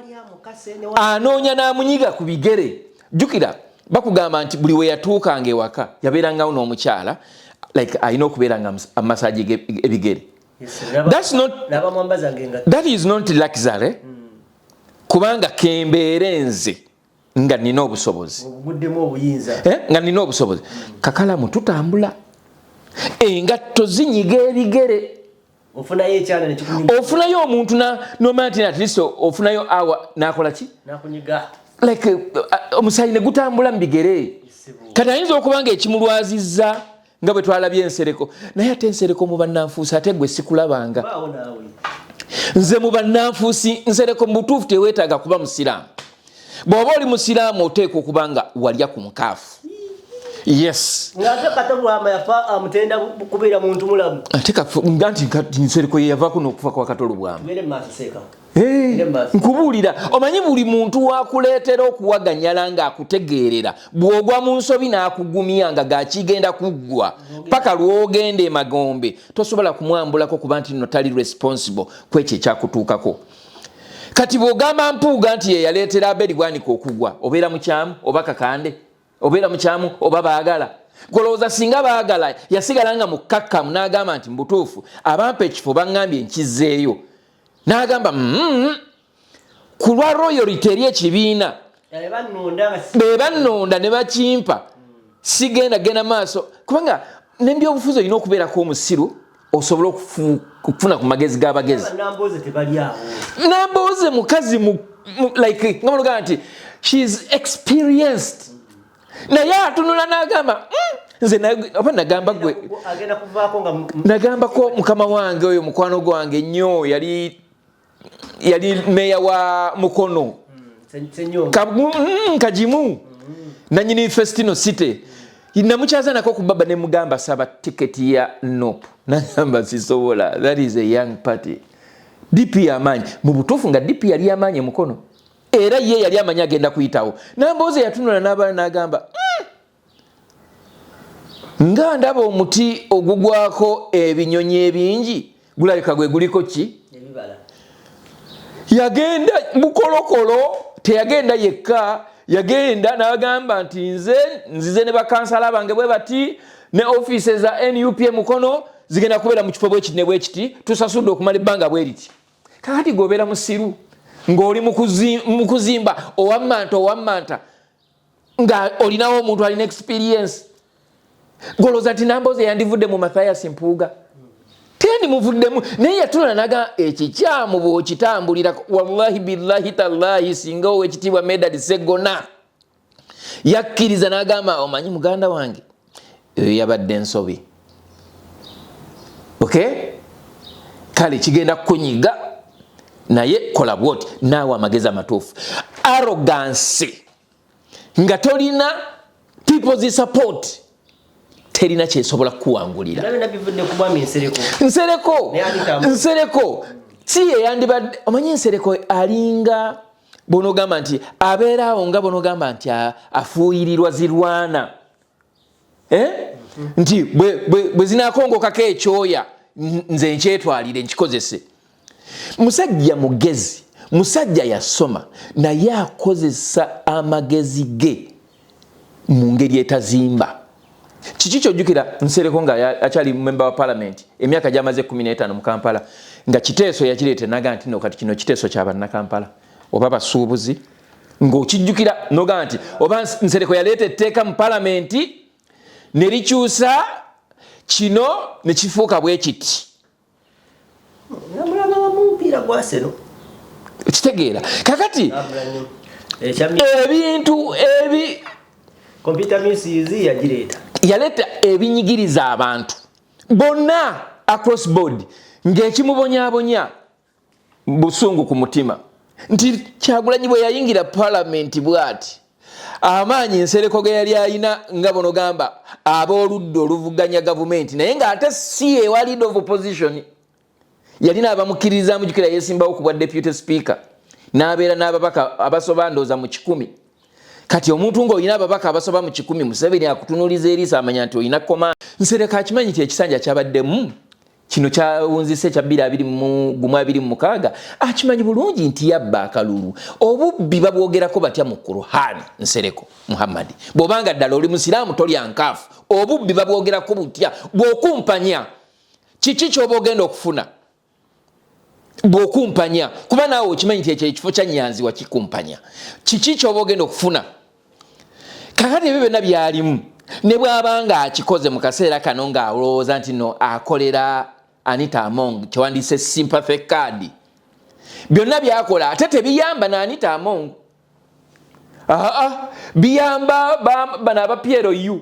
anoonya n'amunyiga ku bigere. Jukira bakugamba nti buli we yatuukanga ewaka yabeerangawo n'omukyala like alina okubeera nga amasaji ebigere. That is not luxury kubanga kembeere nze nga nina obusobozi nga nina obusobozi kakalamu tutambula engatto zinyiga ebigere ofunayo omuntu nomati at least ofunayo awa nakola ki like omusayi ne gutambula mu bigere kati ayinza okubanga ekimulwazizza nga bwe twalabye ensereko naye ate ensereko mu bannanfuusi ate gwe sikulabanga nze mu bannanfuusi nsereko mu butuufu teweetaaga kuba musiraamu. Bw'oba oli musiraamu oteeka okuba nga walya ku mukaafu. Yes. Ngate katabwama yafa amutenda kubeera muntu mulamu. Ate nganti nsereko ye yavaako n'okufa kwa Katolo bwama. Bere maseka. Nkubuulira omanyi buli muntu wakuleetera okuwaganyala nga akutegeerera bw'ogwa mu nsobi n'akugumya nga gakigenda kuggwa paka lw'ogenda emagombe tosobola kumwambulako kuba nti no tali responsible kwekyo ekyakutuukako. Kati bw'ogamba mpuuga nti ye yaleetera Abedi Bwanika okugwa obeera mukyamu oba kakande obeera mukyamu oba baagala golowooza singa baagala yasigala nga mukkakkamu n'agamba nti mbutuufu abampa ekifo baŋŋambye nkizzeeyo n'agamba ku lwa royalty eri ekibiina be bannonda ne bakimpa sigenda genda maaso kubanga n'ebyobufuzi olina okubeerako omusiru osobola okufuna ku magezi g'abagezi. Nambooze mukazi like nga mulugamba nti she is experienced naye atunula n'agamba nze oba nagamba gwe nagambako mukama wange oyo mukwano gwange ennyo yali meya wa Mukono Kajimu nanyini Festino City namukyaza nako ku baba ne mugamba saba tiketi ya nope nagamba sisobola that is a young party DP yamanyi mu butuufu nga DP yali yamanyi Mukono era ye yali amanyi agenda kuyitawo nambooze yatunula n'abaana n'agamba nga ndaba omuti ogugwako ebinyonyi ebingi gulabika gwe guliko ki yagenda bukolokolo teyagenda yekka yagenda n'agamba nti nzize ne bakansala bange bwe bati ne office za NUP Mukono zigenda kubeera mu kifo bwe kiti ne bwe kiti tusasudde okumala ebbanga bwe liti kakati gobeera musiru ng'oli mu kuzimba owammanta nga olinawo omuntu alina experience golooza nti Nambooze yandivudde mu Mathias Mpuuga tendi muvuddemu naye yatula naga ekikyamu bw'okitambulira wallahi billahi tallahi singa ow'ekitiibwa Medad Sseggona yakkiriza n'agamba omanyi muganda wange eyo yabadde ensobi okay kale kigenda kukunyiga naye kola bwoti naawe amagezi amatuufu arrogance nga tolina people's support terina kyesobola kuwangulira nsereko si ye yandibadde omanyi nsereko alinga bonogamba nti abeeraawo nga bonogamba nti afuuyirirwa zirwana nti bwe zinakongokako ekyoya nze nkyetwalire nkikozese. Musajja mugezi, musajja yasoma naye akozesa amagezi ge mu ngeri etazimba. Kiki kyojjukira Nsereko nga akyali member wa parliament emyaka gyamaze 15 mu Kampala nga Kiteeso yakireeta naga nti no kati kino Kiteeso kya banna Kampala oba basuubuzi ng'okijjukira noga nti oba Nsereko yaleeta etteeka mu parliament ne likyusa kino ne kifuuka bwe kiti. Namulaba mupiira gwaseno. Kitegeera kakati ebintu ebi computer misuse yagireeta. Yaleta ebinyigiriza abantu bonna across board ng'ekimubonyaabonya busungu ku mutima nti Kyagulanyi bwe yayingira parliament bwati amaanyi Nsereko ge yali alina nga bono gamba ab'oludda oluvuganya gavumenti naye ng'ate si ewa leader of opposition yalina abamukkiririzaamu jjukira yeesimbawo ku bwa deputy speaker n'abeera n'ababaka abasoba ndooza mu 1,000. Kati omuntu ng'olina ababaka abasoba mu 1,000 Museveni akutunuliza eriisa amanya nti olina command. Nsereko akimanyi nti ekisanja kyabaddemu kino kyawunzise kya 2026 akimanyi bulungi nti yabba akalulu obubbi babwogerako batya mu Qur'an. Nsereko Muhammad bw'obanga ddala oli musiraamu tolya nkaafu obubbi babwogerako butya bw'okumpanya kiki ky'oba ogenda okufuna bw'okumpanya kuba naawe okimanyi nti ekyo ekifo kya Nyanzi wakikumpanya kiki ky'oba ogenda okufuna. Kakati ebyo byonna byalimu ne bw'abanga akikoze mu kaseera kano ng'alowooza nti no akolera Anita Among kyewandise sympathy card byonna byakola ate tebiyamba na Anita Among biyamba bana aba PLU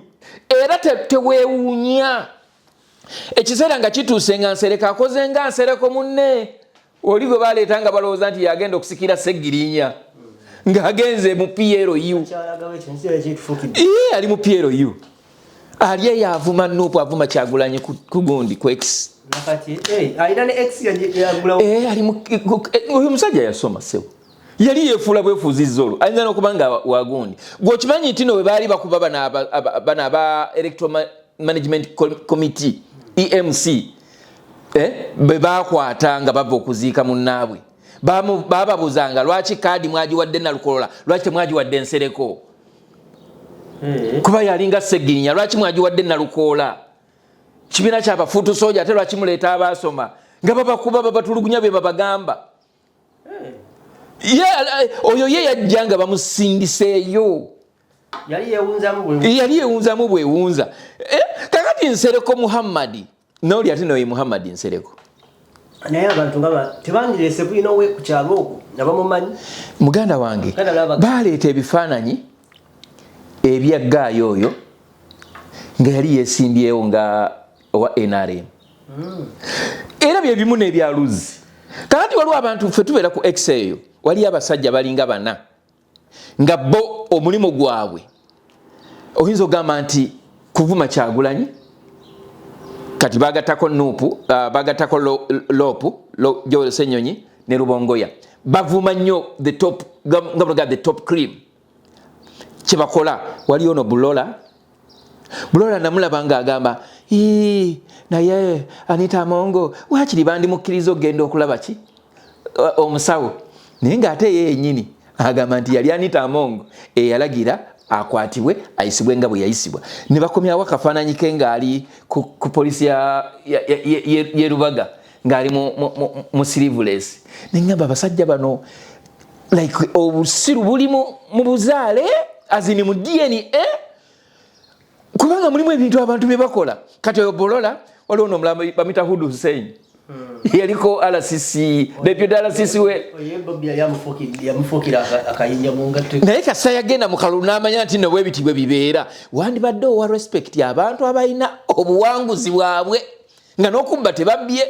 era teweewuunya ekiseera nga kituuse nga Nsereko akoze nga Nsereko munne oli gwe baleeta nga balowooza nti yagenda okusikira Seggirinya ng'agenze mu PLU ali mu PLU ali eyo avuma Nuupu avuma Kyagulanyi ku gundi ku X oyo musajja yasoma sewo yali yeefuula bwefuuzizza olwo ayinza n'okuba nga wagundi gw'okimanyi nti no bwe baali bakuba bana aba Electoral Management Committee EMC bwe bakwata nga bava okuziika munnaabwe bababuzanga lwaki kaadi mwagiwadde Nalukolola lwaki temwagiwadde Nsereko kuba yalinga Seggirinya lwaki mwagiwadde Nalukoola kibiina kyabafuutu soja ate lwaki muleeta abaasoma nga babakuba babatulugunya bye babagamba oyo ye yajja nga bamusindiseeyo yali yeewunzamu bwewunza kakati Nsereko Muhammad n'oli ate noye Muhammad Nsereko naye abantu nga tebandireese bulina owe ku kyalo okwo nabamumanyi muganda wange baleeta ebifaananyi ebyaggaayo oyo nga yali yeesimbyewo nga owa NRM era bye bimu n'ebyaluzi. Kakati waliwo abantu ffe tubeera ku X eyo waliyo abasajja balinga 4 nga bo omulimu gwabwe oyinza ogamba nti kuvuma Kyagulanyi kati bagattako Nuupu bagattako Lopu Joel Ssenyonyi ne Rubongoya bavuma nnyo the top the top cream kyebakola waliyo no Bulola namulaba nga agamba naye Anita Among wakiri bandimukkiriza okugenda okulaba ki omusawo naye ng'ate ye yennyini agamba nti yali Anita Among eyalagira akwatibwe ayisibwe nga bwe yayisibwa ne bakomyawo akafaananyi ke ng'ali ku polisi ye Rubaga ng'ali mu sleeveless ne ngamba abasajja bano like obusiru buli mu buzaale azini mu DNA kubanga mulimu ebintu abantu bye bakola. Kati oyo Bolola waliwo n'omulamba bamita Hudu Hussein yaliko RCC deputy RCC we naye kasa yagenda mu kalulu n'amanya nti no bwebiti bwe bibeera wandibadde owa respect abantu abalina obuwanguzi bwabwe nga n'okubba tebabbye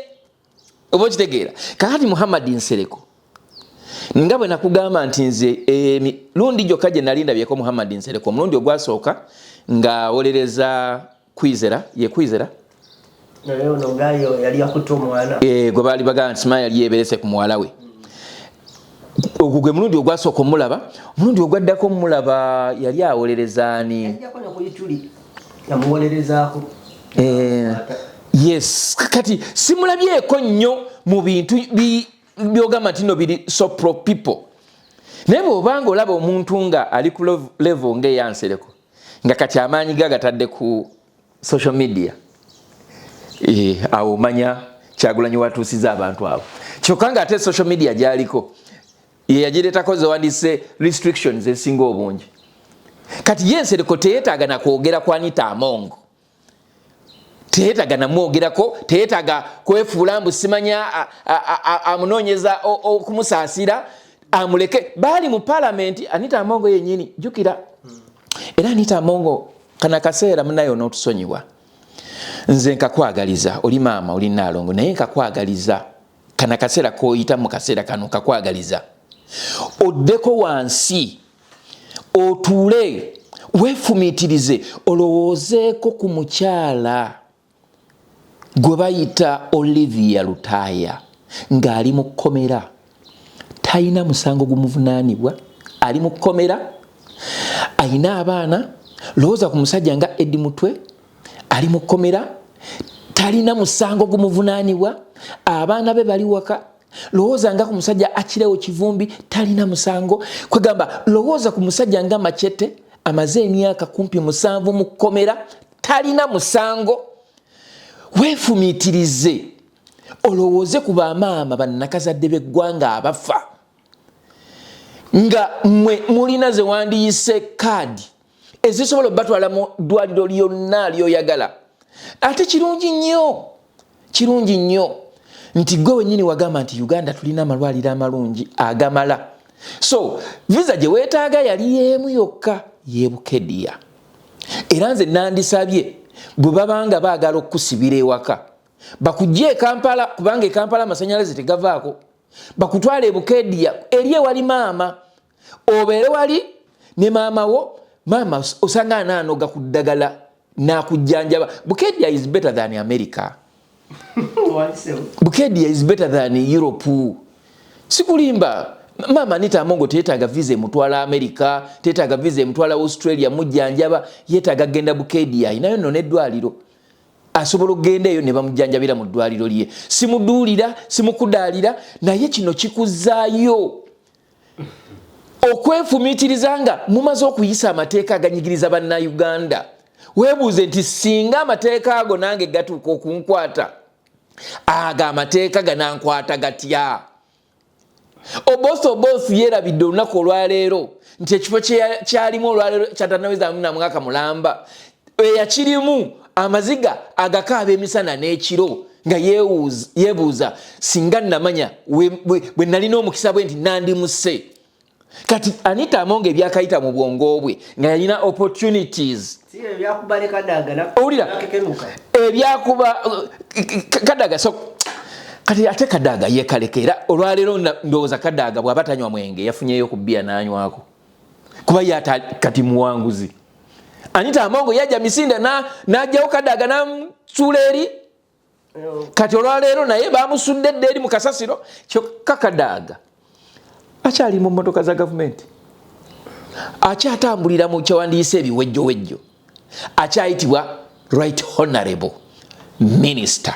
oba okitegeera. Kakati Muhammad Nsereko nga bwe nakugamba nti nze lundi gyokka gye nali ndabyeko Muhammad Nsereko omulundi ogwasooka nga wolereza Kwizera yali akutte omwana gwe baali bagamba nti Sima yali yeeberese ku muwala we ogwo gwe mulundi ogwasooka omulaba. Omulundi ogwaddako omulaba yali awolereza ani yamuwolerezaako yes kati simulabyeko nnyo mu bintu byogamba nti no biri so pro people naye bw'obanga olaba omuntu nga ali ku level ng'eyansereko nga kati amaanyi ge agatadde ku social media awo omanya Kyagulanyi watuusiza abantu abo kyokka nga ate social media gyaliko ye yagireetako zewandise restrictions esinga obungi kati yensereko teyeetaaga na kwogera ku Anita Among teyeetaaga namwogerako teyeetaaga kwefuula mbu simanya amunoonyeza okumusaasira amuleke baali mu parliament Anita Among yennyini jjukira era Anita Among kana kaseera munayo n'otusonyiwa nze nkakwagaliza oli maama oli Naalongo naye nkakwagaliza kana kaseera k'oyita mu kaseera kano nkakwagaliza oddeko wansi otuule weefumiitirize olowoozeeko ku mukyala gwe bayita Olivia Lutaaya ng'ali mu kkomera talina musango gumuvunaanibwa ali mu kkomera ayina abaana lowooza ku musajja nga Eddie Mutwe ali mu kkomera talina musango gumuvunaanibwa abaana be bali waka lowooza nga ku musajja akirewo Kivumbi talina musango kwegamba lowooza ku musajja nga Machete amaze emyaka kumpi 7 mu kkomera talina musango weefumiitirize olowooze ku bamaama bannakazadde b'eggwanga abafa nga mwe mulina ze wandiyise kaadi ezisobola batwala mu ddwaliro lyonna lyoyagala ate kirungi nnyo nti gwe wennyini wagamba nti Uganda tulina amalwaliro amalungi agamala so visa gye weetaaga yali yeemu yokka ye Bukedya era nze nandisabye bwe babanga baagala okukusibira ewaka bakujje e Kampala kubanga e Kampala amasanyalaze tegavaako bakutwala e Bukedya eri ewali maama obeere wali ne maama wo maama osanga anaanoga ku ddagala n'akujjanjaba Bukedya is better than America Bukedya is better than Europe sikulimba mama Anita Among teetaaga visa emutwala America teetaaga visa emutwala Australia mujjanjaba yeetaaga genda Bukedya inayo nno n'eddwaliro asobola okugenda eyo ne bamujjanjabira mu ddwaliro lye simuduulira simukudaalira naye kino kikuzaayo okwefumiitiriza nga mumaze okuyisa amateeka aganyigiriza bannayuganda weebuuze nti singa amateeka ago nange gatuuka okunkwata aga amateeka ganankwata gatya obosi yeerabidde olunaku olwaleero nti ekifo kyalimu olwaleero kyatanawezaamu na mwaka mulamba eyakirimu amaziga agakaaba emisana n'ekiro nga yeebuuza singa namanya bwe nalina omukisa bwe nti nandimuse kati Anita Among ebyakayita mu bwongo bwe nga yalina opportunities ebyakuba Kadaga so kati ate Kadaga yekalekera olwaleero ndowooza Kadaga bw'aba tanywa mwenge yafunyeyo ku bbiya n'anywako kuba yata kati muwanguzi Anita Among yajja Misinde n'ajjawo Kadaga n'amusuula eri kati olwaleero naye bamusudde edda eri mu kasasiro kyokka Kadaga akyali mu mmotoka za gavumenti akyatambulira mu kyewandiyise ebiwejjowejjo akyayitibwa right honorable minister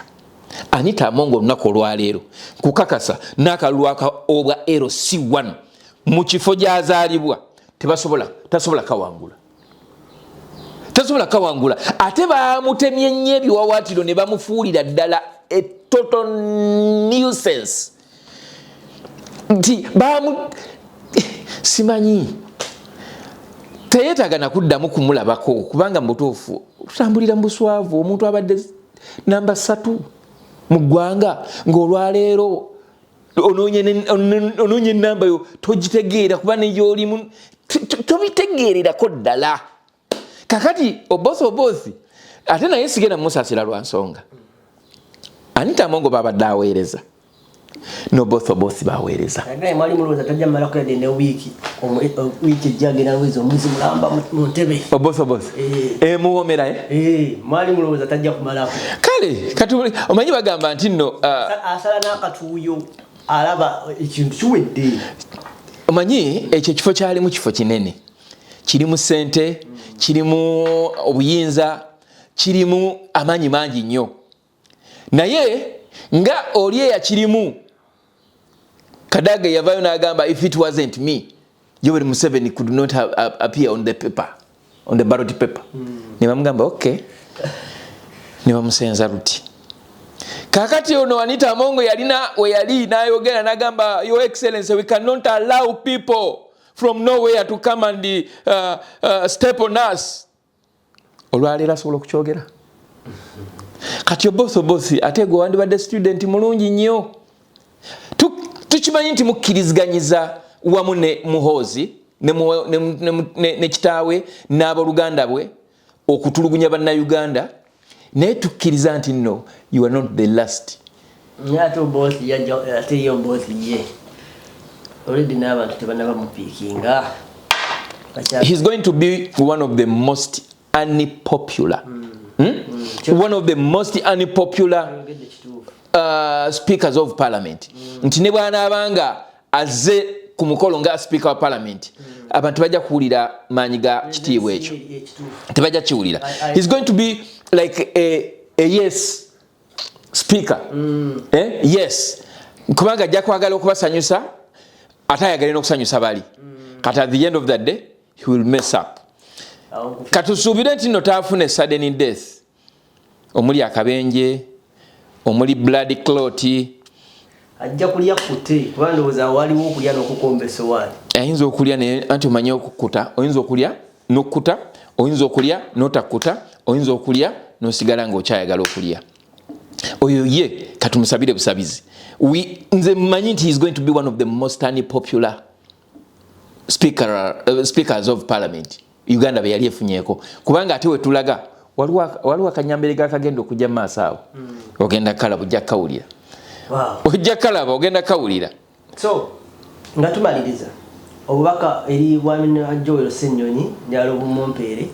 Anita Among olunaku olwaleero kukakasa n'akalulu obwa LC1 mu kifo gy'azaalibwa tasobola kawangula ate baamutemye nnyo ebiwawaatiro ne bamufuulira ddala a total nuisance nti simanyi teyeetaaga nakuddamu kumulabako kubanga mutuufu tutambulira mu buswavu omuntu abadde namba 3 mu ggwanga ng'olwaleero onoonye ennamba yo togitegeera kuba neyoolimu tobitegeererako ddala kakati obosi ate naye sigenda mumusaasira lwa nsonga Anita Among babadde aweereza bosi baweereza mwali mulowooza tajja malako yadde ne wiiki ejjagenda mwezi omwezi mulamba mu ntebe obosi muwomera mwali mulowooza tajja kumalako kale kati omanyi bagamba nti nno asala n'akatuuyo alaba ekintu kiwedde omanyi ekyo ekifo kyalimu kifo kinene kirimu ssente kirimu obuyinza kirimu amanyi mangi nnyo naye nga oli eyakirimu Kadaga yavayo n'agamba if it wasn't me Yoweri Museveni could not have appear on the paper on the ballot paper ne bamugamba okay ne bamusenza ruti kakati ono Anita Amongo yalina we yali n'ayogera n'agamba your excellency we cannot allow people from nowhere to come and step on us olwaleero asobola okukyogera kati obosi ate gwe wandibadde student mulungi nnyo tukimanyi nti mukkiriziganyiza wamu ne Muhoozi ne kitaawe n'aboluganda bwe okutulugunya bannayuganda naye tukkiriza nti no you are not the last nyato boss ate yo boss ye already n'abantu tebanaba mupiikinga he's going to be one of the most unpopular one of the most unpopular speakers of parliament nti ne bwana abanga azze ku mukolo nga speaker wa parliament abantu bajja kuwulira maanyi ga kitiibwa ekyo tebajja kiwulira he's going to be like a yes speaker yes kubanga ajja kwagala okubasanyusa ate ayagala n'okusanyusa bali kati at the end of that day he will mess up katusuubire nti nno taafuna sudden death omuli akabenje omuli blood clot ajja kulya kute kubanga ndowooza waliwo okulya n'okukomba essowaani ayinza okulya naye anti omanyi okukuta oyinza okulya n'okkuta oyinza okulya n'otakkuta oyinza okulya n'osigala ng'okyayagala okulya oyo ye katumusabire busabizi nze mmanyi nti he is going to be one of the most unpopular speakers of parliament Uganda beyali efunyeeko kubanga ate wetulaga waliwo akanyambere gakagenda okujja mu maaso awo ogenda kalaba ojja kawulira ojja kalaba ogenda kawulira so nga tumaliriza obubaka eri bwami Joel Ssenyonyi njalo bumompeere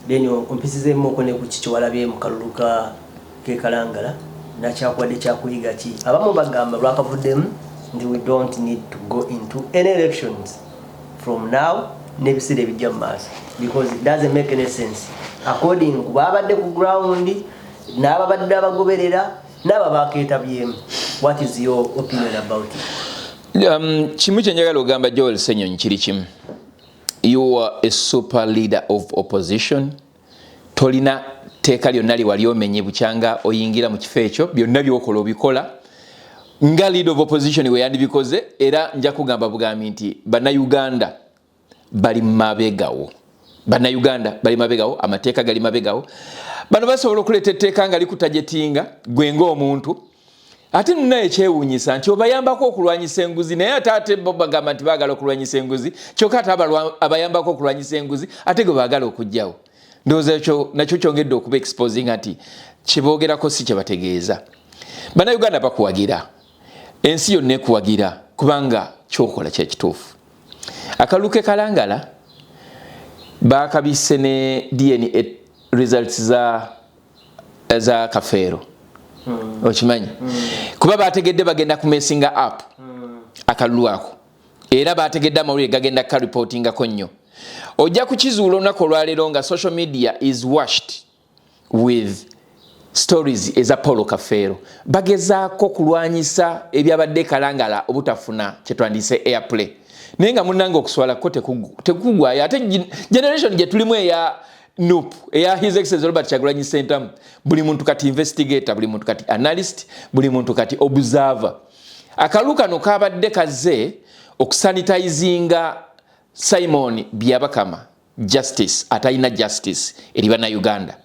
then ompisizeemu ne ku kiki walabye mu kalulu ke Kalangala nakyakwadde kyakuyiga ki abamu bagamba lwakavuddemu nti we don't need to go into any elections from now n'ebiseera ebijja mu maaso because it doesn't make any sense according ku babadde ku ground n'ababadde abagoberera n'ababakeetabyemu. What is your opinion about it? Kimu kyenjagala ogamba Joel Ssenyonyi kiri kimu. You are a super leader of opposition. Tolina teeka lyonna liwali omenye bukyanga oyingira mu kifo ekyo byonna byokola obikola nga leader of opposition we yandibikoze era nja kugamba bugambi nti bannayuganda bali mabegawo. Bannayuganda bali mabegawo, amateeka gali mabegawo. Bano basobola okuleeta etteeka nga likutajetinga gwenga omuntu ate nnaye kyewuunyisa nti obayambako okulwanyisa enguzi naye ate bo bagamba nti baagala okulwanyisa enguzi kyokka ate abayambako okulwanyisa enguzi ate gwe baagala okujjawo. Ndowooza ekyo nakyo kyongedde okuba exposing nti kyeboogerako si kye bategeeza. Bannayuganda bakuwagira, ensi yonna ekuwagira kubanga kyokola kyekituufu. Akalulu ke Kalangala baakabisse ne DNA results za Kafeero. Okimanyi kuba bategedde bagenda kumesinga up akalulu ako era bategedde amawulire gagenda ka reportingako nnyo. Ojja kukizuula olunaku olwaleero nga social media is washed with stories eza Paulo Kafeero. Bagezaako kulwanyisa ebyabadde Kalangala obutafuna kyetwandise airplay naye nga munnanga okuswalako tekugwayo ate generation gye tulimu eya NUP eya His Excellency Robert Kyagulanyi Ssentamu buli muntu kati investigator, buli muntu kati analyst, buli muntu kati observer. Akalulu kano kabadde kaze okusanitizinga Simon Byabakama justice atayina justice eri bannayuganda.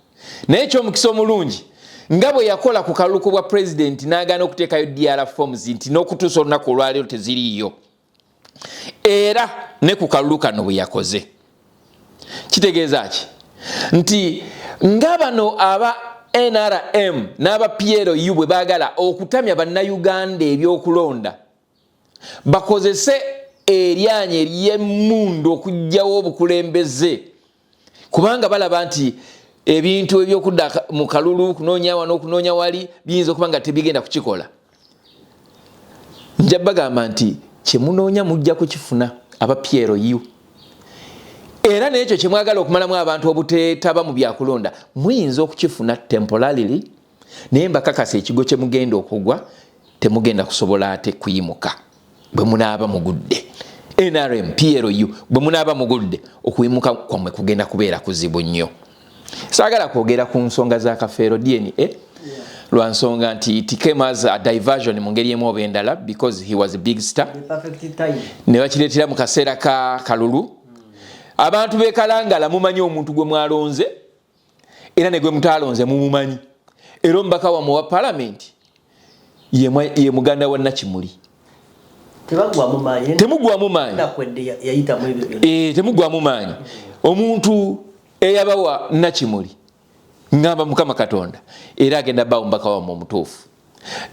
Naye ekyomukisa omulungi nga bwe yakola ku kalulu bwa president n'agaana okuteekayo DR forms nti n'okutuusa olunaku olwaleero teziriiyo era ne ku kalulu kano bwe yakoze kitegeeza ki nti nga bano aba NRM n'aba PLU bwe baagala okutamya bannayuganda ebyokulonda bakozese eryanyi ery'emmundu okugyawo obukulembeze kubanga balaba nti ebintu ebyokudda mu kalulu kunoonya wano okunoonya wali biyinza okuba nga tebigenda kukikola. Nja bagamba nti kye munoonya mujja kukifuna aba PLU. era n'ekyo kye mwagala okumalamu abantu obuteetaba mu byakulonda muyinza okukifuna temporarily naye mbakakasa ekigo kye mugenda okugwa temugenda kusobola ate kuyimuka bwe munaaba mugudde. NRM PLU bwe munaaba mugudde okuyimuka kwammwe kugenda kubeera kuzibu nnyo. Saagala kwogera ku nsonga za Kafeero DNA lwa nsonga nti it came as a diversion mu ngeri emu oba endala because he was a big star. Ne bakireetera mu kaseera ka kalulu. Abantu bekalangala mumanyi omuntu gwe mwalonze era ne gwe mutaalonze mumumanyi. Era omubaka wammwe wa palamenti ye muganda wa Nakimuli. Temugwamu maanyi. Temugwamu maanyi. Omuntu eyabawa Nakimuli ngamba Mukama Katonda era agenda bawo mbaka wammwe omutuufu.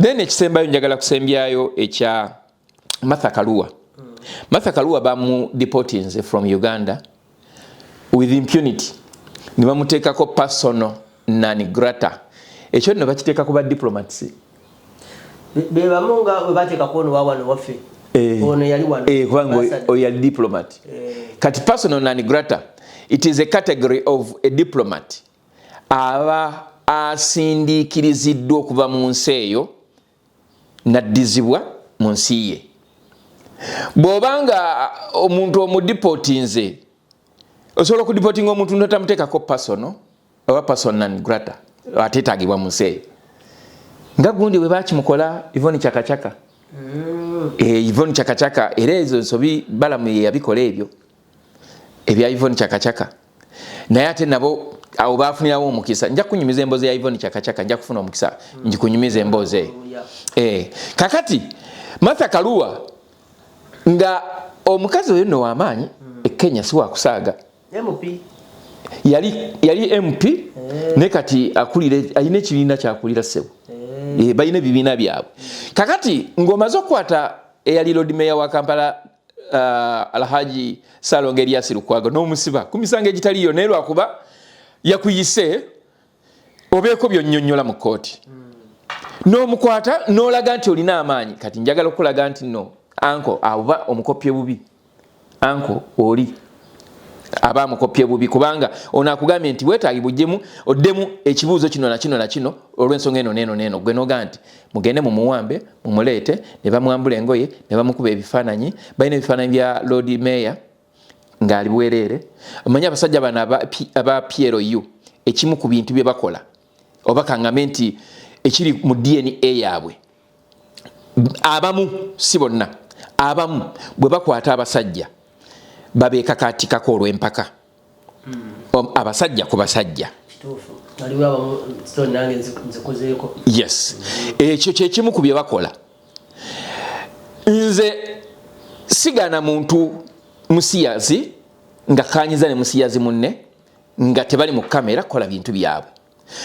Then ekisembayo njagala kusembyayo ekya Martha Karua. Martha Karua bamu deportinze from Uganda with impunity. Ne bamuteekako personal non grata. Ekyo nno bakiteeka ku ba diplomats. Be bamunga we bateekako ono wawano waffe. Ono yali wano. Kubanga oyali diplomat. Kati personal non grata, it is a category of a diplomat. Aba asindiikiriziddwa okuva mu nsi eyo naddizibwa mu nsi ye. Bw'obanga omuntu omudipotinze osobola okudipotinga omuntu notamuteekako personal oba personal non grata ateetaagibwa mu nsi eyo. Nga gundi bwe bakimukola Yvonne Chakachaka. Yvonne Chakachaka era ezo nsobi balamu ye yabikola ebyo ebya Yvonne Chakachaka. Naye ate nabo awo baafunirawo omukisa. Nja kunyumiza emboozi ya Yvonne Chakachaka, nja kufuna omukisa njikunyumiza emboozi eyo. Kakati Martha Karua nga omukazi oyo nno w'amaanyi Kenya si wakusaaga. MP yali MP ne kati akulire ayina ekibiina kyakulira ssebo. Bayina ebibiina byabwe. Kakati ng'omaze okukwata eyali Lord Mayor wa Kampala Alhaji Salongo Erias Lukwago n'omusiba ku misango egitaliyo naye lwakuba yakuyise obeeko byonnyonnyola mu kkooti. N'omukwata n'olaga nti olina amaanyi. Kati njagala okulaga nti no anko aba omukopye bubi. Anko oli aba mukopye bubi kubanga onakugambye nti weetaagibwa ojjemu oddemu ekibuuzo kino na kino na kino olw'ensonga eno neeno gwe noga nti mugende mu muwambe mumuleete ne bamwambula engoye ne bamukuba ebifaananyi. Balina ebifaananyi bya Lord Mayor ng'ali bwereere. Omanyi abasajja bano aba PLU ekimu ku bintu bye bakola oba kaŋŋambe nti ekiri mu DNA yaabwe abamu si bonna abamu bwe bakwata abasajja babeekakaatikako olw'empaka. Abasajja ku basajja. Yes. Ekyo kye kimu ku bye bakola. Nze sigaana muntu musiyazi nga kaanyiza ne musiyazi munne nga tebali mu kamera kola bintu byabwe.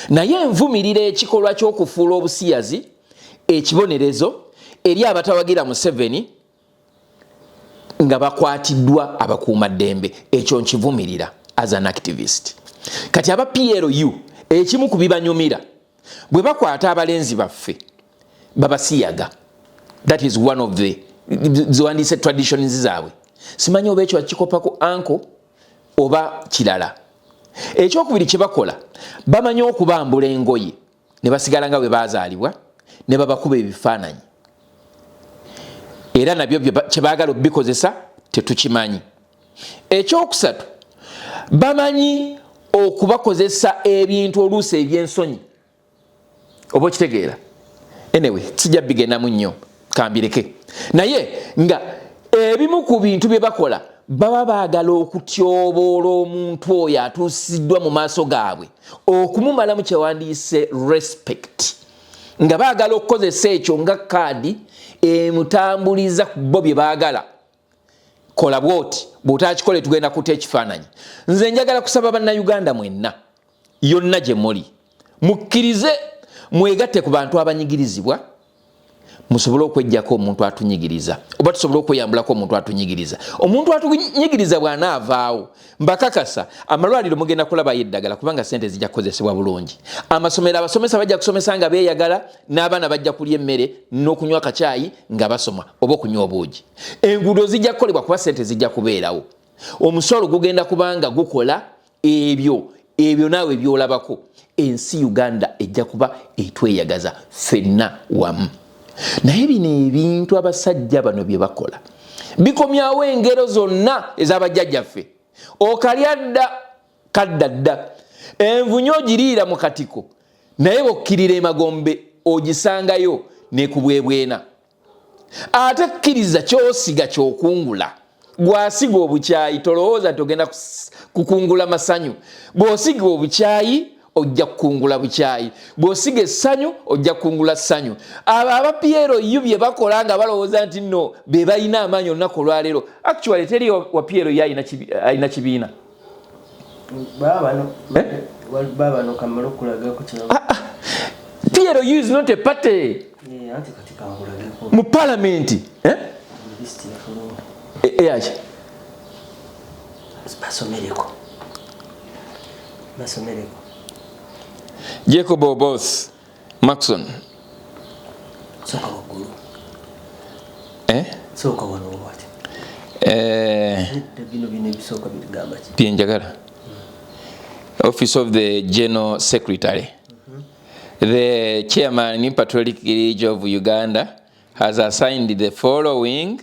Naye nvumirira ekikolwa ky'okufuula obusiyazi ekibonerezo eri abatawagira Museveni nga bakwatiddwa abakuumaddembe. Ekyo nkivumirira as an activist. Kati aba PLU ekimu ku bibanyumira bwe bakwata abalenzi baffe babasiyaga. That is one of the ziwandiise traditions zaabwe. Simanyi oba ekyo akikopako anko oba kirala. Ekyokubiri kye bakola bamanyi okubambula engoye ne basigala nga bwe baazaalibwa ne babakuba ebifaananyi. Era nabyo kye baagala obikozesa tetukimanyi. Ekyokusatu bamanyi okubakozesa ebintu oluusi ebyensonyi oba okitegeera. Anyway sijja bigendamu nnyo kambireke. Naye nga ebimu ku bintu bye bakola baba baagala okutyoboola omuntu oyo atuusiddwa mu maaso gaabwe okumumalamu kyewandiise respect nga baagala okukozesa ekyo nga kaadi emutambuliza ku bo bye baagala. Kola bwoti bw'otaakikole tugenda kutta ekifaananyi. Nze njagala kusaba bannayuganda mwenna yonna gye muli mukkirize mwegatte ku bantu abanyigirizibwa musobole okwejjako omuntu atunyigiriza oba tusobole okweyambulako omuntu atunyigiriza. Omuntu atunyigiriza bw'anaavaawo mbakakasa amalwaliro mugenda kulabayo eddagala kubanga sente zijja kukozesebwa bulungi. Amasomero abasomesa bajja kusomesa nga beeyagala n'abaana bajja kulya emmere n'okunywa akacaayi nga basoma oba okunywa obuugi. Enguudo zijja kukolebwa kuba sente zijja kubeerawo. omusolo gugenda kubanga gukola ebyo naawe byolabako. Ensi Uganda ejja kuba etweyagaza ffenna wamu. Naye bino ebintu abasajja bano bye bakola bikomyawo engero zonna ez'abajjajjaffe. Okalya dda kadda dda, envunyo ogiriira mu katiko, naye bokkirira emagombe ogisangayo ne ku bwebwena. Ate kkiriza kyosiga kyokungula. Gwasiga obukyayi tolowooza togenda kukungula masanyu. Bw'osiga obukyayi ojja kukungula bukyayi, bw'osiga essanyu ojja kukungula ssanyu. Abo aba PLU bye bakola nga balowooza nti nno be balina amaanyi olunaku olwaleero. Actually teri wa PLU alina kibiina. Babano kamala okulagako kino. PLU is not a party. Mu parliament. Eyaki? Basomereko. Jacob Oboth Maxon. Soka wagulu. Soka wano wati. Bino bisoka bigamba ki? Pienjagala. Office of the General Secretary. The chairman Patriotic League of Uganda has assigned the following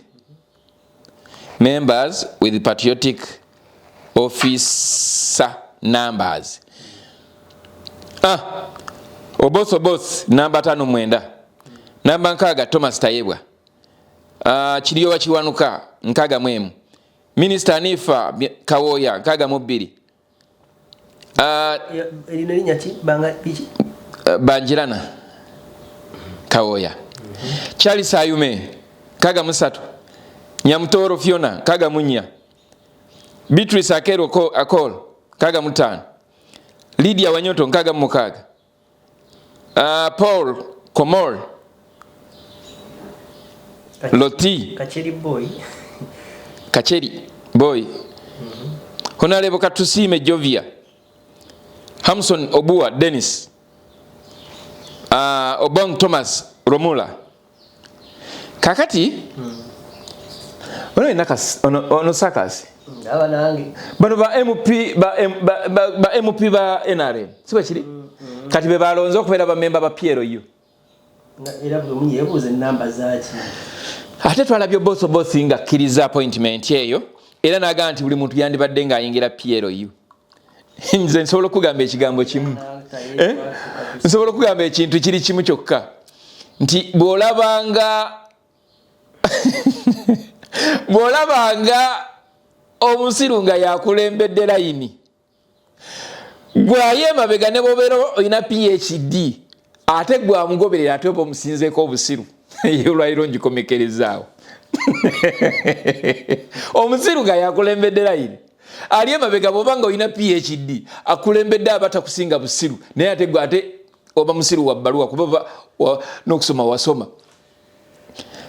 members with patriotic officer numbers. Oboth namba 59. Namba 6 Thomas Tayebwa. Chiriyo Kiwanuka nkaga mwemu. Minister Anifa Kawoya nkaga mubiri. Elina ki banga piki? Banjirana Kawoya. Charles Ayume kaga musatu. Nyamutoro Fiona kaga munya. Beatrice Akero Akol kaga mutano. Lydia Wanyoto kaga mukaga. Paul Komol Loti Kacheri boy. Honorable Katusime Jovia. Hamson Obua Dennis. Obong Thomas Romula. Kakati ono sakasi bano ba MP ba MP ba NRM siba kiri kati be balonzo okubeera ba member ba PLU era bwe yebuze namba zaki ate twalabye both nga kiriza appointment eyo era naga nti buli muntu yandibadde nga ayingira PLU. Nze nsobola okugamba ekigambo kimu nsobola okugamba ekintu kiri kimu kyokka nti bw'olabanga omusiru nga yakulembedde layini gwaye mabega ne bobeera olina PhD ate gwamugoberera ate oba omusinzeeko obusiru olwaliro ngikomekerezaawo. Omusiru nga yakulembedde layini ali emabega bw'oba nga olina PhD akulembedde abatakusinga busiru naye ate gwe ate oba musiru wa bbaluwa kuba n'okusoma wasoma.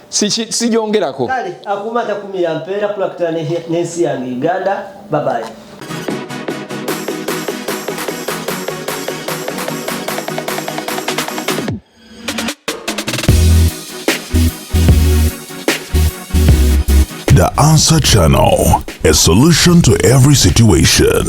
Sijongerako. Kale akumata 10 ya mpera kulakutana n'ensi yange Uganda. Bye bye. The Answer Channel, a solution to every situation.